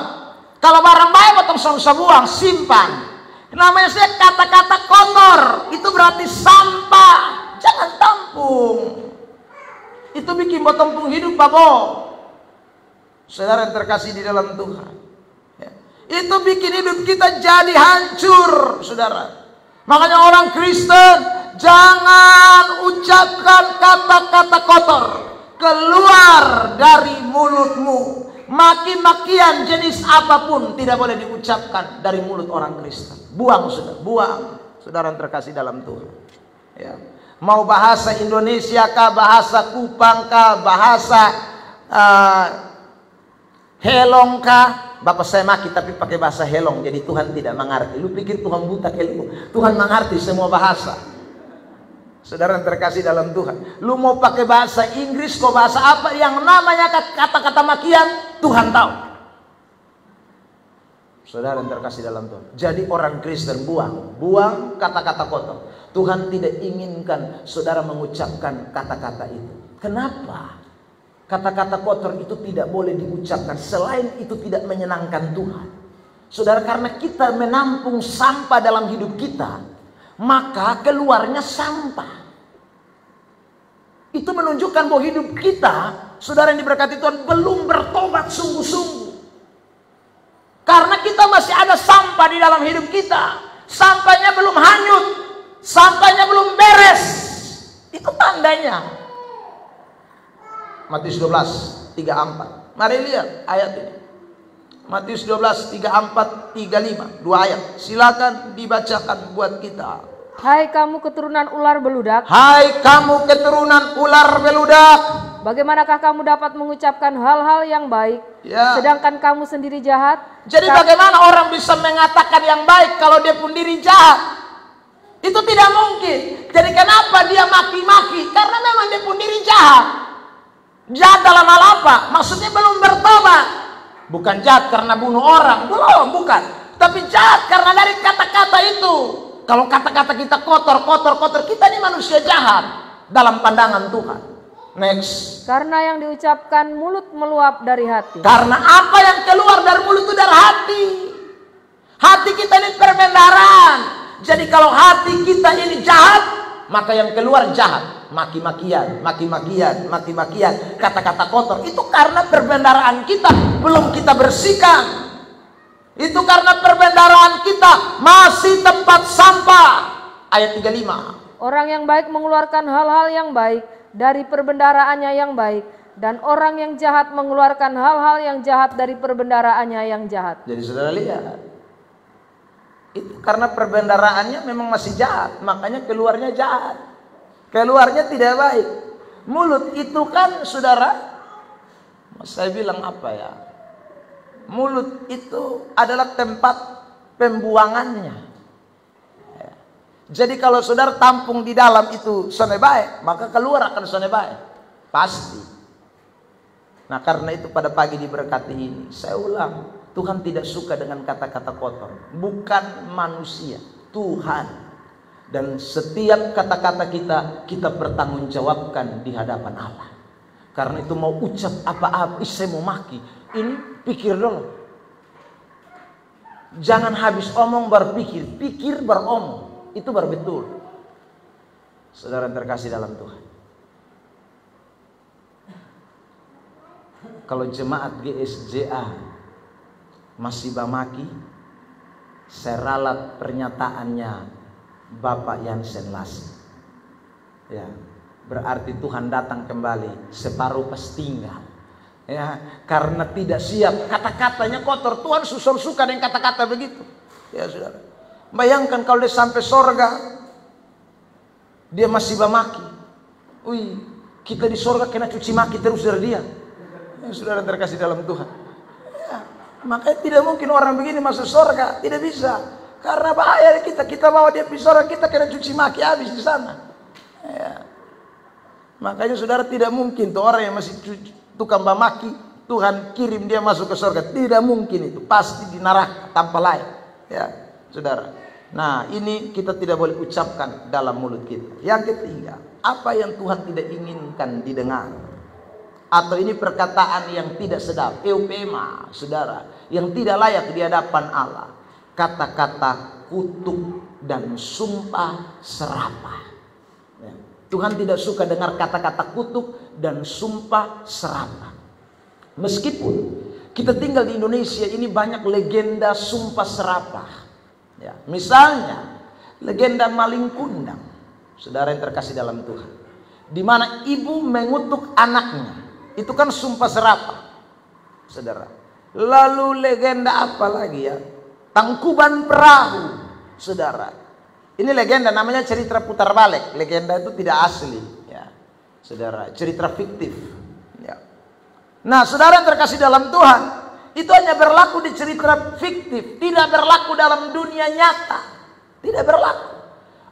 Kalau barang bae potong bisa buang, simpan. Namanya saya kata-kata kotor, itu berarti sampah. Jangan tampung. Itu bikin potong hidup babo. Saudara yang terkasih di dalam Tuhan, ya. Itu bikin hidup kita jadi hancur, saudara. Makanya orang Kristen jangan ucapkan kata-kata kotor keluar dari mulutmu. Maki-makian jenis apapun tidak boleh diucapkan dari mulut orang Kristen. Buang sudah, buang. Saudara yang terkasih dalam Tuhan, ya. Mau bahasa Indonesia kah, bahasa Kupang kah, bahasa Helong kah? Bapak saya maki tapi pakai bahasa Helong, jadi Tuhan tidak mengerti. Lu pikir Tuhan buta ilmu? Tuhan mengerti semua bahasa. Saudara yang terkasih dalam Tuhan, lu mau pakai bahasa Inggris kok bahasa apa, yang namanya kata-kata makian Tuhan tahu. Saudara yang terkasih dalam Tuhan, jadi orang Kristen buang kata-kata kotor. Tuhan tidak inginkan saudara mengucapkan kata-kata itu. Kenapa? Kata-kata kotor itu tidak boleh diucapkan. Selain itu tidak menyenangkan Tuhan. Saudara, karena kita menampung sampah dalam hidup kita, maka keluarnya sampah. Itu menunjukkan bahwa hidup kita, saudara yang diberkati Tuhan, belum bertobat sungguh-sungguh. Karena kita masih ada sampah di dalam hidup kita. Sampahnya belum hanyut, sampahnya belum beres. Itu tandanya. Matius 12:34. Mari lihat ayat ini. Matius 12, 34, 35. 2 ayat. Silakan dibacakan buat kita. Hai kamu keturunan ular beludak. Hai kamu keturunan ular beludak. Bagaimanakah kamu dapat mengucapkan hal-hal yang baik, sedangkan kamu sendiri jahat? Jadi bagaimana orang bisa mengatakan yang baik kalau dia pun diri jahat? Itu tidak mungkin. Jadi kenapa dia maki-maki? Karena memang dia pun diri jahat. Jahat dalam hal apa? Maksudnya belum bertobat. Bukan jahat karena bunuh orang, bukan. Tapi jahat karena dari kata-kata itu. Kalau kata-kata kita kotor, kita ini manusia jahat dalam pandangan Tuhan. Next. Karena yang diucapkan mulut meluap dari hati. Karena apa yang keluar dari mulut itu dari hati. Hati kita ini perbendaharaan. Jadi kalau hati kita ini jahat, maka yang keluar jahat. Maki-makian, kata-kata kotor. Itu karena perbendaharaan kita belum kita bersihkan. Itu karena perbendaharaan kita masih tempat sampah. Ayat 35. Orang yang baik mengeluarkan hal-hal yang baik dari perbendaharaannya yang baik, dan orang yang jahat mengeluarkan hal-hal yang jahat dari perbendaharaannya yang jahat. Jadi saudara lihat, itu karena perbendaharaannya memang masih jahat, makanya keluarnya jahat, keluarnya tidak baik. Mulut itu kan saudara, saya bilang apa ya, mulut itu adalah tempat pembuangannya. Jadi kalau saudara tampung di dalam itu sonai baik, maka keluar akan sonai baik. Pasti. Nah karena itu pada pagi diberkati ini, saya ulang, Tuhan tidak suka dengan kata-kata kotor. Bukan manusia, Tuhan. Dan setiap kata-kata kita bertanggungjawabkan di hadapan Allah. Karena itu mau ucap apa-apa, saya mau maki, ini pikir dulu. Jangan habis omong berpikir, pikir beromong. Itu baru betul. Saudara yang terkasih dalam Tuhan. Kalau jemaat GSJA masih bamaki, saya ralat pernyataannya Bapak Yansen Lasi. Ya, berarti Tuhan datang kembali separuh pas tinggal. Ya, karena tidak siap, kata-katanya kotor. Tuhan suka dengan kata-kata begitu. Ya saudara. Bayangkan kalau dia sampai sorga, dia masih bamaki. Wih, kita di sorga kena cuci maki terus dari dia. Ya, saudara terkasih dalam Tuhan. Ya, makanya tidak mungkin orang begini masuk sorga, tidak bisa. Karena bahaya kita bawa dia pergi sorga, kita kena cuci maki habis di sana. Ya. Makanya saudara tidak mungkin tuh orang yang masih tukang bamaki, Tuhan kirim dia masuk ke sorga. Tidak mungkin itu, pasti di neraka tanpa layak. Ya, saudara. Nah ini kita tidak boleh ucapkan dalam mulut kita. Yang ketiga, apa yang Tuhan tidak inginkan didengar, atau ini perkataan yang tidak sedap, eupema, saudara, yang tidak layak di hadapan Allah. Kata-kata kutuk dan sumpah serapah. Ya. Tuhan tidak suka dengar kata-kata kutuk dan sumpah serapah. Meskipun kita tinggal di Indonesia ini banyak legenda sumpah serapah. Ya, misalnya legenda maling kundang, saudara yang terkasih dalam Tuhan, di mana ibu mengutuk anaknya, itu kan sumpah serapah, saudara. Lalu legenda apa lagi ya? Tangkuban perahu, saudara. Ini legenda, namanya cerita putar balik. Legenda itu tidak asli, ya, saudara. Cerita fiktif. Ya. Nah, saudara yang terkasih dalam Tuhan, itu hanya berlaku di cerita fiktif, tidak berlaku dalam dunia nyata. Tidak berlaku.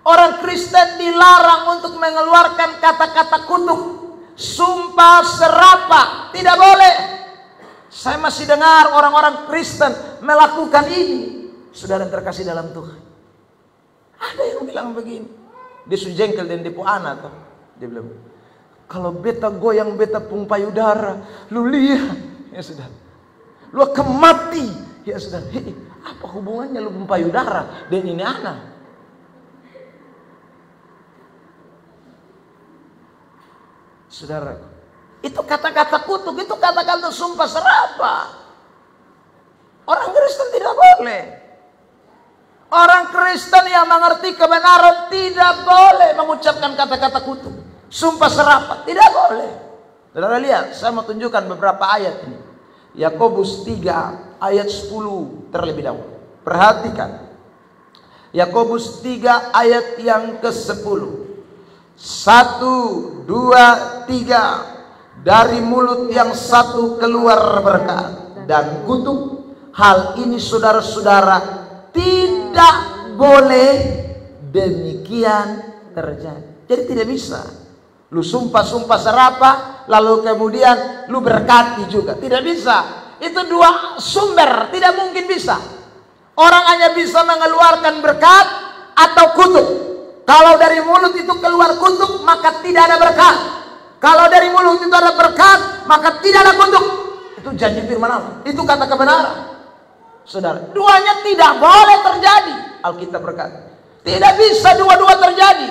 Orang Kristen dilarang untuk mengeluarkan kata-kata kutuk, sumpah serapah, tidak boleh. Saya masih dengar orang-orang Kristen melakukan ini. Saudara yang terkasih dalam Tuhan, ada yang bilang begini, dia sujengkel dan depo anak tuh. Dia bilang, kalau beta goyang beta pung payudara, lu lihat, ya sudah. Lu akan mati. Ya saudara, Apa hubungannya lu payudara dan ini anak? Saudara, itu kata-kata kutuk, itu kata-kata sumpah serapah. Orang Kristen tidak boleh. Orang Kristen yang mengerti kebenaran tidak boleh mengucapkan kata-kata kutuk, sumpah serapah, tidak boleh. Saudara lihat, saya mau tunjukkan beberapa ayat ini. Yakobus 3 ayat 10 terlebih dahulu. Perhatikan. Yakobus 3 ayat yang ke-10. 1, 2, 3. Dari mulut yang satu keluar berkat dan kutuk. Hal ini saudara-saudara tidak boleh demikian terjadi. Jadi tidak bisa lu sumpah-sumpah serapah lalu kemudian lu berkati juga. Tidak bisa. Itu dua sumber, tidak mungkin bisa. Orang hanya bisa mengeluarkan berkat atau kutuk. Kalau dari mulut itu keluar kutuk, maka tidak ada berkat. Kalau dari mulut itu ada berkat, maka tidak ada kutuk. Itu janji firman Allah. Itu kata kebenaran. Saudara, duanya tidak boleh terjadi. Alkitab berkata, tidak bisa dua-dua terjadi.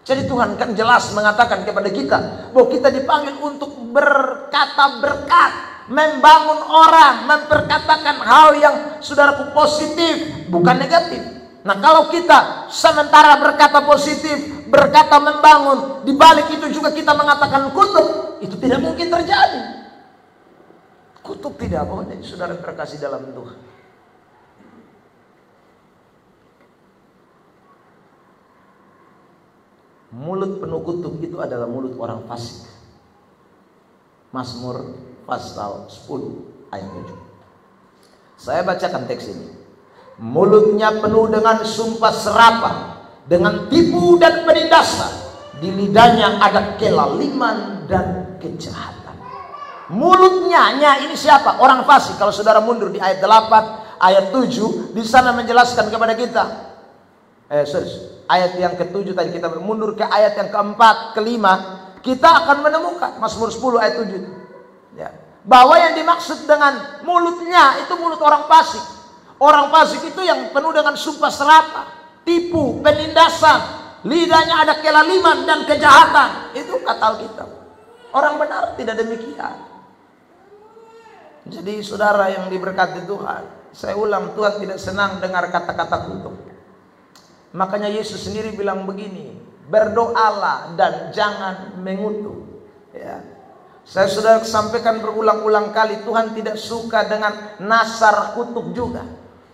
Jadi Tuhan kan jelas mengatakan kepada kita bahwa kita dipanggil untuk berkata berkat, membangun orang, memperkatakan hal yang saudaraku positif, bukan negatif. Nah, kalau kita sementara berkata positif, berkata membangun, di balik itu juga kita mengatakan kutuk, itu tidak mungkin terjadi. Kutuk tidak boleh, saudara terkasih dalam Tuhan. Mulut penuh kutuk itu adalah mulut orang fasik. Mazmur pasal 10 ayat 7. Saya bacakan teks ini. Mulutnya penuh dengan sumpah serapah, dengan tipu dan penindasan. Di lidahnya ada kelaliman dan kejahatan. Mulutnya ini siapa? Orang fasik. Kalau saudara mundur di ayat 8, ayat 7, di sana menjelaskan kepada kita. Ayat yang ke-7 tadi kita mundur ke ayat yang ke-4, ke-5, kita akan menemukan Mazmur 10 ayat 7. Ya. Bahwa yang dimaksud dengan mulutnya itu mulut orang fasik. Orang fasik itu yang penuh dengan sumpah serapah, tipu, penindasan, lidahnya ada kelaliman dan kejahatan. Itu kata Alkitab. Orang benar tidak demikian. Jadi saudara yang diberkati Tuhan, saya ulang, Tuhan tidak senang dengar kata-kata kutuk. Makanya Yesus sendiri bilang begini, berdoalah dan jangan mengutuk. Ya. Saya sudah sampaikan berulang-ulang kali, Tuhan tidak suka dengan nasar kutuk juga.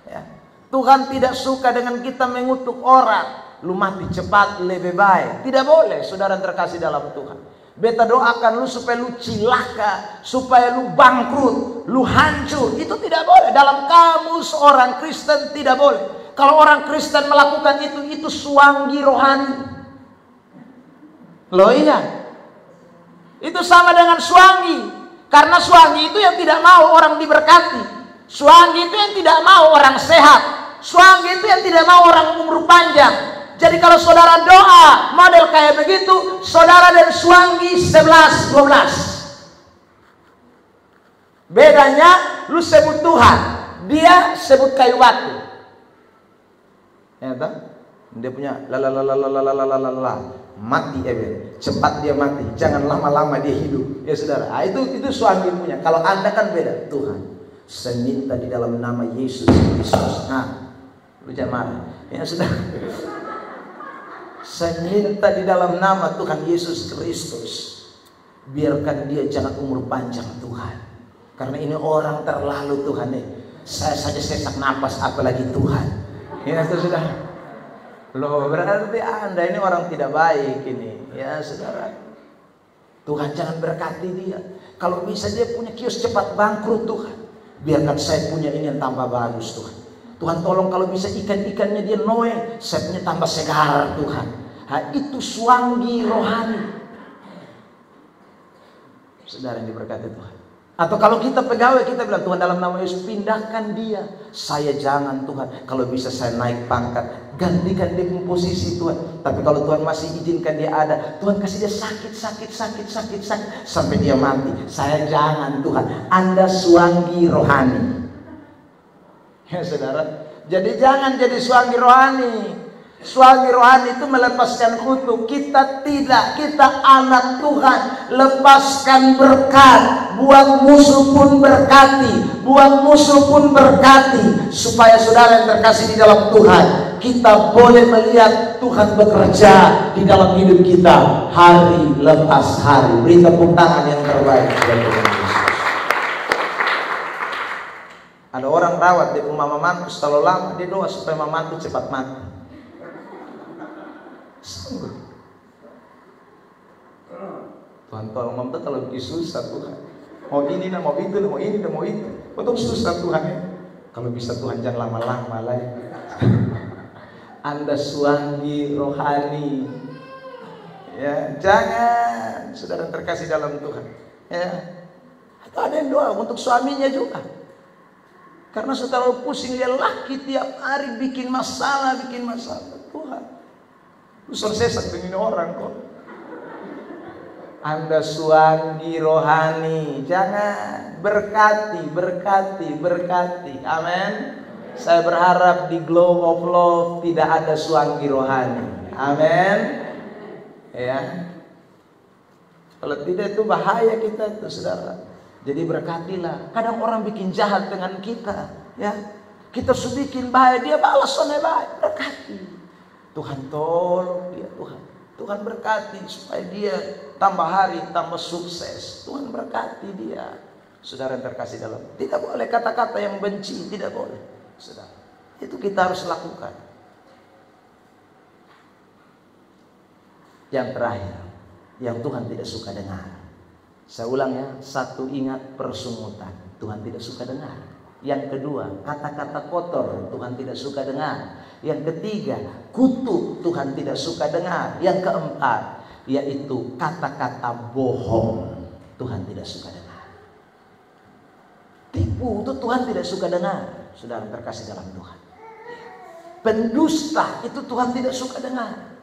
Ya. Tuhan tidak suka dengan kita mengutuk orang. Lu mati cepat lebih baik. Tidak boleh, saudara terkasih dalam Tuhan. Beta doakan lu supaya lu cilaka, supaya lu bangkrut, lu hancur. Itu tidak boleh. Dalam kamus orang Kristen tidak boleh. Kalau orang Kristen melakukan itu suanggi rohani. Loh iya. Itu sama dengan suanggi. Karena suanggi itu yang tidak mau orang diberkati. Suanggi itu yang tidak mau orang sehat. Suanggi itu yang tidak mau orang umur panjang. Jadi kalau saudara doa model kayak begitu, saudara dan suanggi 11-12. Bedanya lu sebut Tuhan, dia sebut kayu batu. Ya, dia punya mati cepat dia mati, jangan lama-lama dia hidup. Ya saudara, itu suami punya. Kalau Anda kan beda. Tuhan, saya minta di dalam nama Yesus Kristus. Nah, lu jangan marah. Ya saudara, saya minta di dalam nama Tuhan Yesus Kristus, biarkan dia jangan umur panjang Tuhan. Karena ini orang terlalu Tuhan saya saja sesak napas apalagi Tuhan. Ya sudah. Loh, berarti Anda ini orang tidak baik ini. Ya saudara. Tuhan jangan berkati dia. Kalau bisa dia punya kios cepat bangkrut Tuhan. Biarkan saya punya ini yang tambah bagus Tuhan. Tuhan tolong kalau bisa ikan-ikannya dia noe, saya punya tambah segar Tuhan. Itu suanggi rohani. Saudara yang diberkati Tuhan. Atau kalau kita pegawai, kita bilang, Tuhan dalam nama Yesus pindahkan dia. Saya jangan Tuhan. Kalau bisa saya naik pangkat, gantikan dia posisi Tuhan. Tapi kalau Tuhan masih izinkan dia ada, Tuhan kasih dia sakit sampai dia mati. Saya jangan Tuhan. Anda suanggi rohani. Ya saudara. Jadi jangan jadi suami rohani. Suami rohani itu melepaskan kutuk. Kita tidak, kita anak Tuhan. Lepaskan berkat. Buat musuh pun berkati. Buat musuh pun berkati. Supaya saudara yang terkasih di dalam Tuhan, kita boleh melihat Tuhan bekerja di dalam hidup kita hari lepas hari. Beri tepuk tangan yang terbaik buat Tuhan Yesus. Ada orang rawat di rumah mantu, terlalu lama dia doa supaya mantu cepat mati. Sungguh. Tuhan tolong mama kalau begini susah Tuhan. Mau ini, mau itu, mau ini, mau itu. Untuk susah Tuhan ya. Kalau bisa Tuhan jangan lama-lama lah. Anda suami rohani, ya jangan, saudara terkasih dalam Tuhan. Ya, atau ada yang doa untuk suaminya juga. Karena saudara pusing dia laki tiap hari bikin masalah. Tuhan, lu sesat dengan orang kok. Anda suami rohani, jangan, berkati. Amin. Saya berharap di Glow of Love tidak ada suami rohani. Amin. Ya. Kalau tidak itu bahaya kita, saudara. Jadi berkatilah. Kadang orang bikin jahat dengan kita, ya. Kita sudah bikin bahaya, dia balas oleh baik. Berkati. Tuhan tolong dia, Tuhan berkati supaya dia tambah hari tambah sukses. Tuhan berkati dia. Saudara yang terkasih dalam, tidak boleh kata-kata yang benci, tidak boleh. Saudara, itu kita harus lakukan. Yang terakhir, yang Tuhan tidak suka dengar. Saya ulang ya, satu, ingat persungutan, Tuhan tidak suka dengar. Yang kedua, kata-kata kotor, Tuhan tidak suka dengar. Yang ketiga, kutuk, Tuhan tidak suka dengar. Yang keempat, yaitu kata-kata bohong, Tuhan tidak suka dengar. Tipu itu Tuhan tidak suka dengar. Saudara terkasih dalam Tuhan, pendusta itu Tuhan tidak suka dengar.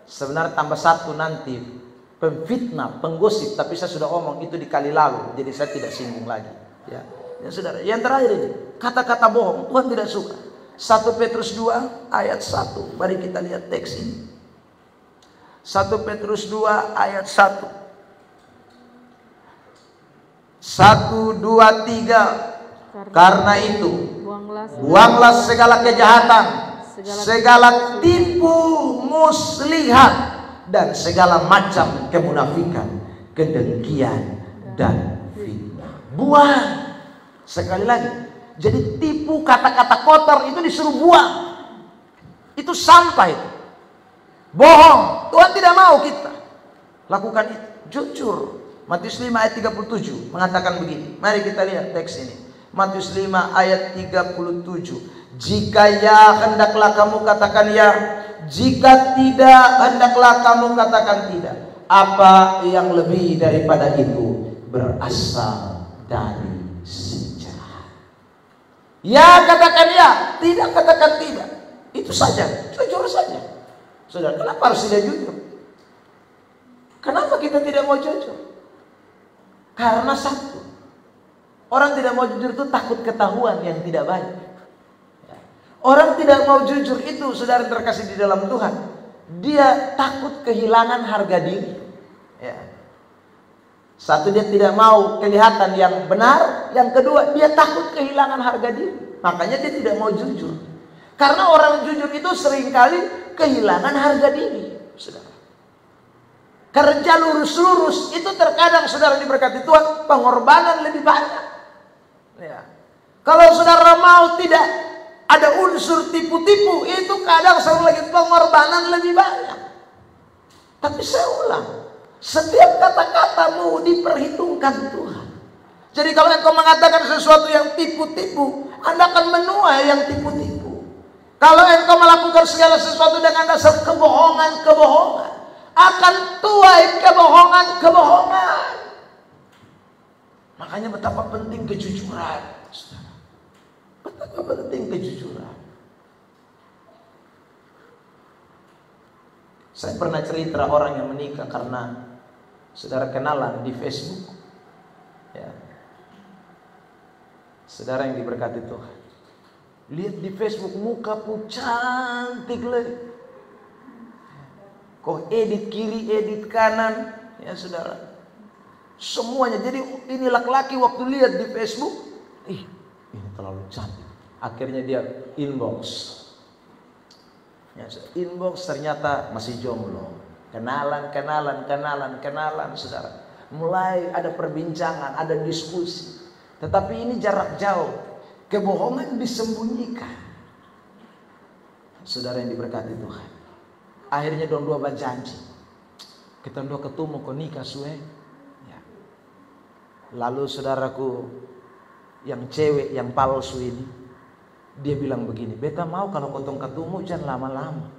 Sebenarnya tambah satu nanti, pemfitnah, penggosip, tapi saya sudah omong itu di kali lalu, jadi saya tidak singgung lagi. Ya, saudara. Yang terakhir ini, kata-kata bohong, Tuhan tidak suka. 1 Petrus 2 ayat 1. Mari kita lihat teks ini. 1 Petrus 2 ayat 1. 1, 2, 3. Karena itu, buanglah segala kejahatan, segala tipu muslihat, dan segala macam kemunafikan, kedengkian, dan fitnah. Buang. Sekali lagi. Jadi tipu, kata-kata kotor itu disuruh buang. Itu sampai. Bohong. Tuhan tidak mau kita lakukan itu. Jujur. Matius 5 ayat 37 mengatakan begini. Mari kita lihat teks ini. Matius 5 ayat 37. Jika ya, hendaklah kamu katakan ya. Jika tidak, hendaklah kamu katakan tidak. Apa yang lebih daripada itu berasal dari si jahat. Ya katakan ya, tidak katakan tidak. Itu saja, jujur saja. Saudara, kenapa harus tidak jujur? Kenapa kita tidak mau jujur? Karena satu, orang tidak mau jujur itu takut ketahuan yang tidak baik. Orang tidak mau jujur itu, saudara terkasih di dalam Tuhan, dia takut kehilangan harga diri. Ya. Satu, dia tidak mau kelihatan yang benar. Yang kedua, dia takut kehilangan harga diri. Makanya dia tidak mau jujur. Karena orang jujur itu seringkali kehilangan harga diri, saudara. Kerja lurus-lurus itu terkadang, saudara diberkati Tuhan, pengorbanan lebih banyak. Ya. Kalau saudara mau tidak ada unsur tipu-tipu, itu kadang selalu lagi pengorbanan lebih banyak. Tapi saya ulang, setiap kata-katamu diperhitungkan Tuhan. Jadi kalau engkau mengatakan sesuatu yang tipu-tipu, Anda akan menuai yang tipu-tipu. Kalau engkau melakukan segala sesuatu dengan dasar kebohongan-kebohongan, akan tuai kebohongan-kebohongan. Makanya betapa penting kejujuran, saudara. Betapa penting kejujuran. Saya pernah cerita orang yang menikah karena saudara kenalan di Facebook. Ya. Saudara yang diberkati Tuhan, lihat di Facebook muka pun cantik le. Kok edit kiri, edit kanan, ya saudara. Semuanya. Jadi ini laki-laki waktu lihat di Facebook, ih, ini terlalu cantik. Akhirnya dia inbox. Ya, inbox ternyata masih jomblo. Kenalan, saudara. Mulai ada perbincangan, ada diskusi. Tetapi ini jarak jauh. Kebohongan disembunyikan. Saudara yang diberkati Tuhan, akhirnya dong dua berjanji, kita dua ketemu kau nikah suwe. Ya. Lalu saudaraku yang cewek yang palsu ini, dia bilang begini, beta mau kalau potong ketemu jangan lama-lama.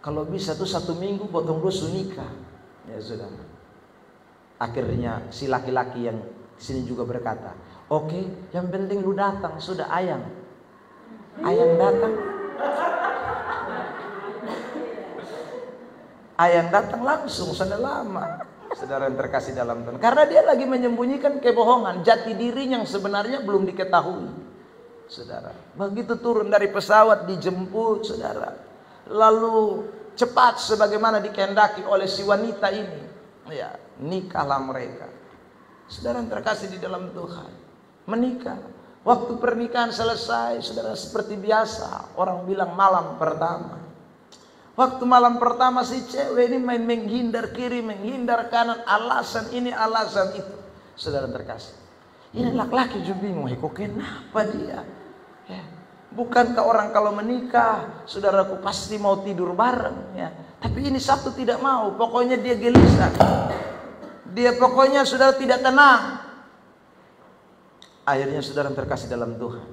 Kalau bisa tuh 1 minggu potong dua nikah. Ya saudara. Akhirnya si laki-laki yang sini juga berkata, oke, yang penting lu datang, sudah ayang. Ayang datang. Ayang datang langsung, sudah lama. Saudara yang terkasih dalam Tuhan. Karena dia lagi menyembunyikan kebohongan, jati diri yang sebenarnya belum diketahui. Saudara, begitu turun dari pesawat dijemput, saudara. Lalu cepat sebagaimana dikehendaki oleh si wanita ini. Ya, nikahlah mereka. Saudara yang terkasih di dalam Tuhan, menikah. Waktu pernikahan selesai, saudara, seperti biasa, orang bilang malam pertama. Waktu malam pertama si cewek ini main menghindar kiri, menghindar kanan, alasan ini, alasan itu. Saudara terkasih, ini laki-laki juga bingung, kok kenapa dia? Ya. Bukankah orang kalau menikah, saudaraku pasti mau tidur bareng, ya? Tapi ini satu tidak mau, pokoknya dia gelisah. Dia pokoknya saudara tidak tenang. Akhirnya saudara terkasih dalam Tuhan,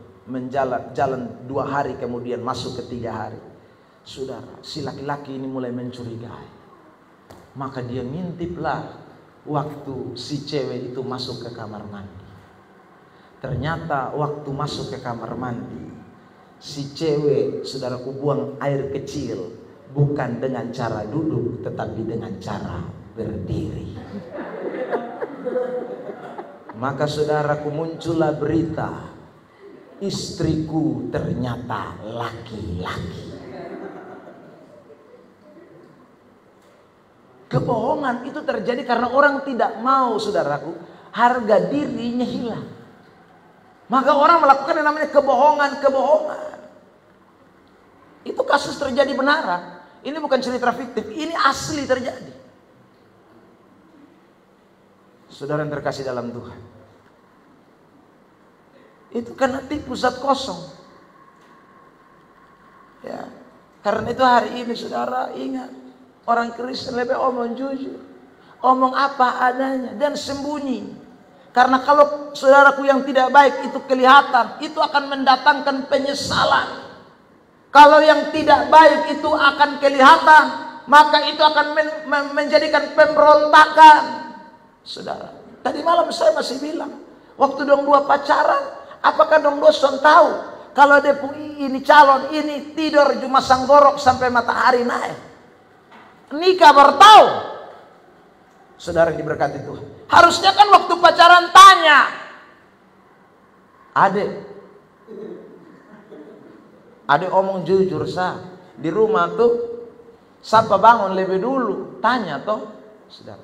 jalan 2 hari kemudian masuk ke 3 hari. Saudara, si laki-laki ini mulai mencurigai. Maka dia ngintiplah waktu si cewek itu masuk ke kamar mandi. Ternyata waktu masuk ke kamar mandi, si cewek, saudaraku, buang air kecil. Bukan dengan cara duduk, tetapi dengan cara berdiri. Maka saudaraku, muncullah berita, istriku ternyata laki-laki. Kebohongan itu terjadi karena orang tidak mau, saudaraku, harga dirinya hilang. Maka orang melakukan yang namanya kebohongan. Itu kasus terjadi benaran. Ini bukan cerita fiktif, ini asli terjadi. Saudara yang terkasih dalam Tuhan, itu karena tipu zat kosong. Ya, karena itu hari ini saudara ingat, orang Kristen lebih omong jujur, omong apa adanya dan sembunyi. Karena kalau saudaraku yang tidak baik itu kelihatan, itu akan mendatangkan penyesalan. Kalau yang tidak baik itu akan kelihatan, maka itu akan menjadikan pemberontakan. Saudara, tadi malam saya masih bilang, waktu dong dua pacaran, apakah dong dosen tahu kalau dia ini calon ini tidur cuma sanggorok sampai matahari naik? Nikah baru tahu. Saudara yang diberkati Tuhan, harusnya kan waktu pacaran tanya, Adek omong jujur sah, di rumah tuh siapa bangun lebih dulu, tanya toh, saudara.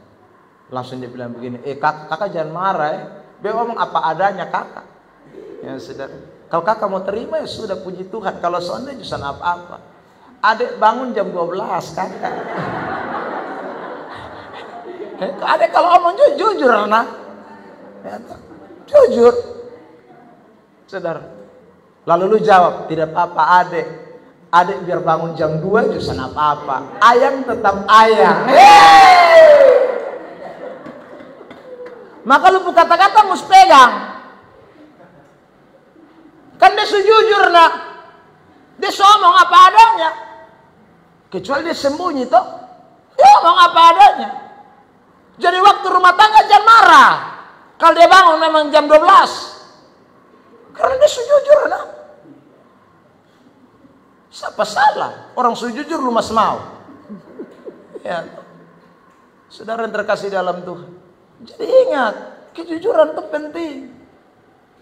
Langsung dia bilang begini, kakak jangan marah ya, dia omong apa adanya kakak. Ya saudara, kalau kakak mau terima ya sudah, puji Tuhan. Kalau soalnya jurusan apa-apa. Adek bangun jam 12 kakak. Adek kalau omong jujur anak, ya, jujur, saudara. Lalu lu jawab, tidak apa-apa adek. Adek biar bangun jam 2 jurusan apa-apa. Ayang tetap ayang. Maka lu kata-kata mus pegang. Kan dia sejujur nak. Dia ngomong apa adanya. Kecuali dia sembunyi toh. Dia ngomong apa adanya. Jadi waktu rumah tangga jangan marah. Kalau dia bangun memang jam 12. Karena dia sejujur nak. Siapa salah? Orang sejujur lu mas mau. Ya. Saudara yang terkasih dalam Tuhan, jadi ingat, kejujuran itu penting.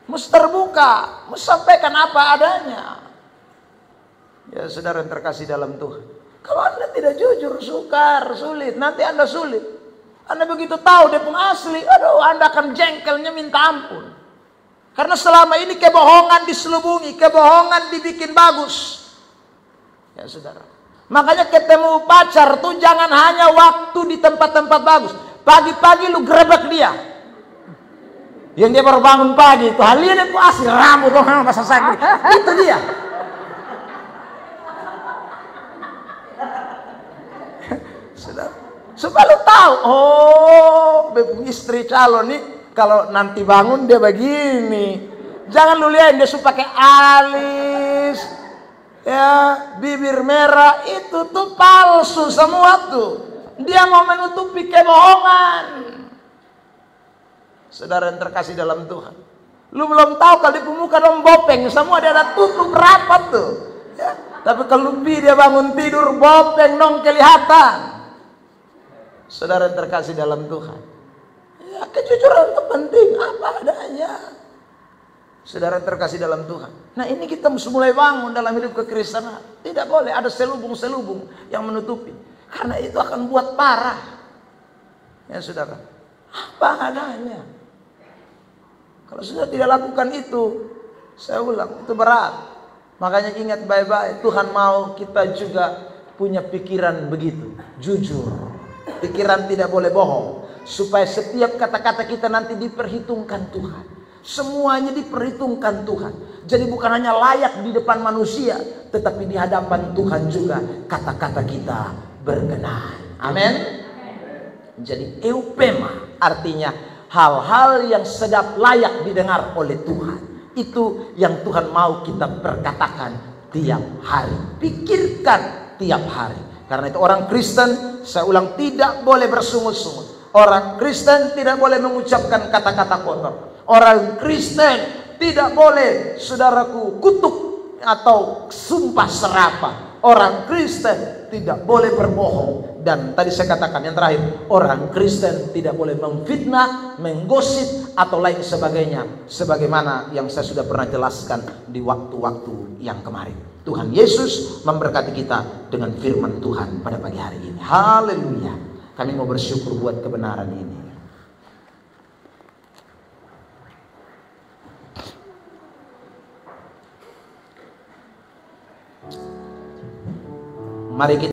Mesti terbuka, mesti sampaikan apa adanya. Ya saudara yang terkasih dalam Tuhan, kalau Anda tidak jujur, sukar, sulit, nanti Anda sulit. Anda begitu tahu dia pun asli, aduh Anda akan jengkelnya minta ampun. Karena selama ini kebohongan diselubungi, kebohongan dibikin bagus. Ya saudara, makanya ketemu pacar tuh jangan hanya waktu di tempat-tempat bagus. Pagi-pagi lu grebek dia, yang dia baru bangun pagi itu halian itu asli rambut tuh masa sakit, itu dia. Saudara, supaya lu tahu, oh istri calon nih kalau nanti bangun dia begini. Jangan lu lihat dia suka pakai alis, ya bibir merah, itu tuh palsu semua tuh. Dia mau menutupi kebohongan. Saudara yang terkasih dalam Tuhan, lu belum tahu kalau di pemuka dong bopeng semua dia ada tutup rapat tuh. Ya. Tapi kalau dia bangun tidur bopeng dong kelihatan. Saudara yang terkasih dalam Tuhan, ya kejujuran itu penting, apa adanya. Saudara yang terkasih dalam Tuhan, nah ini kita mesti mulai bangun dalam hidup kekristenan. Tidak boleh ada selubung-selubung yang menutupi, karena itu akan buat parah. Ya saudara, apa adanya. Kalau sudah tidak lakukan itu, saya ulang, itu berat. Makanya ingat baik-baik, Tuhan mau kita juga punya pikiran begitu, jujur. Pikiran tidak boleh bohong, supaya setiap kata-kata kita nanti diperhitungkan Tuhan. Semuanya diperhitungkan Tuhan. Jadi bukan hanya layak di depan manusia, tetapi di hadapan Tuhan juga kata-kata kita berkenan. Amin. Jadi eupema artinya hal-hal yang sedap layak didengar oleh Tuhan. Itu yang Tuhan mau kita perkatakan tiap hari. Pikirkan tiap hari. Karena itu orang Kristen, saya ulang, tidak boleh bersungut-sungut. Orang Kristen tidak boleh mengucapkan kata-kata kotor. Orang Kristen tidak boleh, saudaraku, kutuk atau sumpah serapah. Orang Kristen tidak boleh berbohong. Dan tadi saya katakan yang terakhir, orang Kristen tidak boleh memfitnah, menggosip atau lain sebagainya, sebagaimana yang saya sudah pernah jelaskan di waktu-waktu yang kemarin. Tuhan Yesus memberkati kita dengan firman Tuhan pada pagi hari ini. Haleluya. Kami mau bersyukur buat kebenaran ini. Mari kita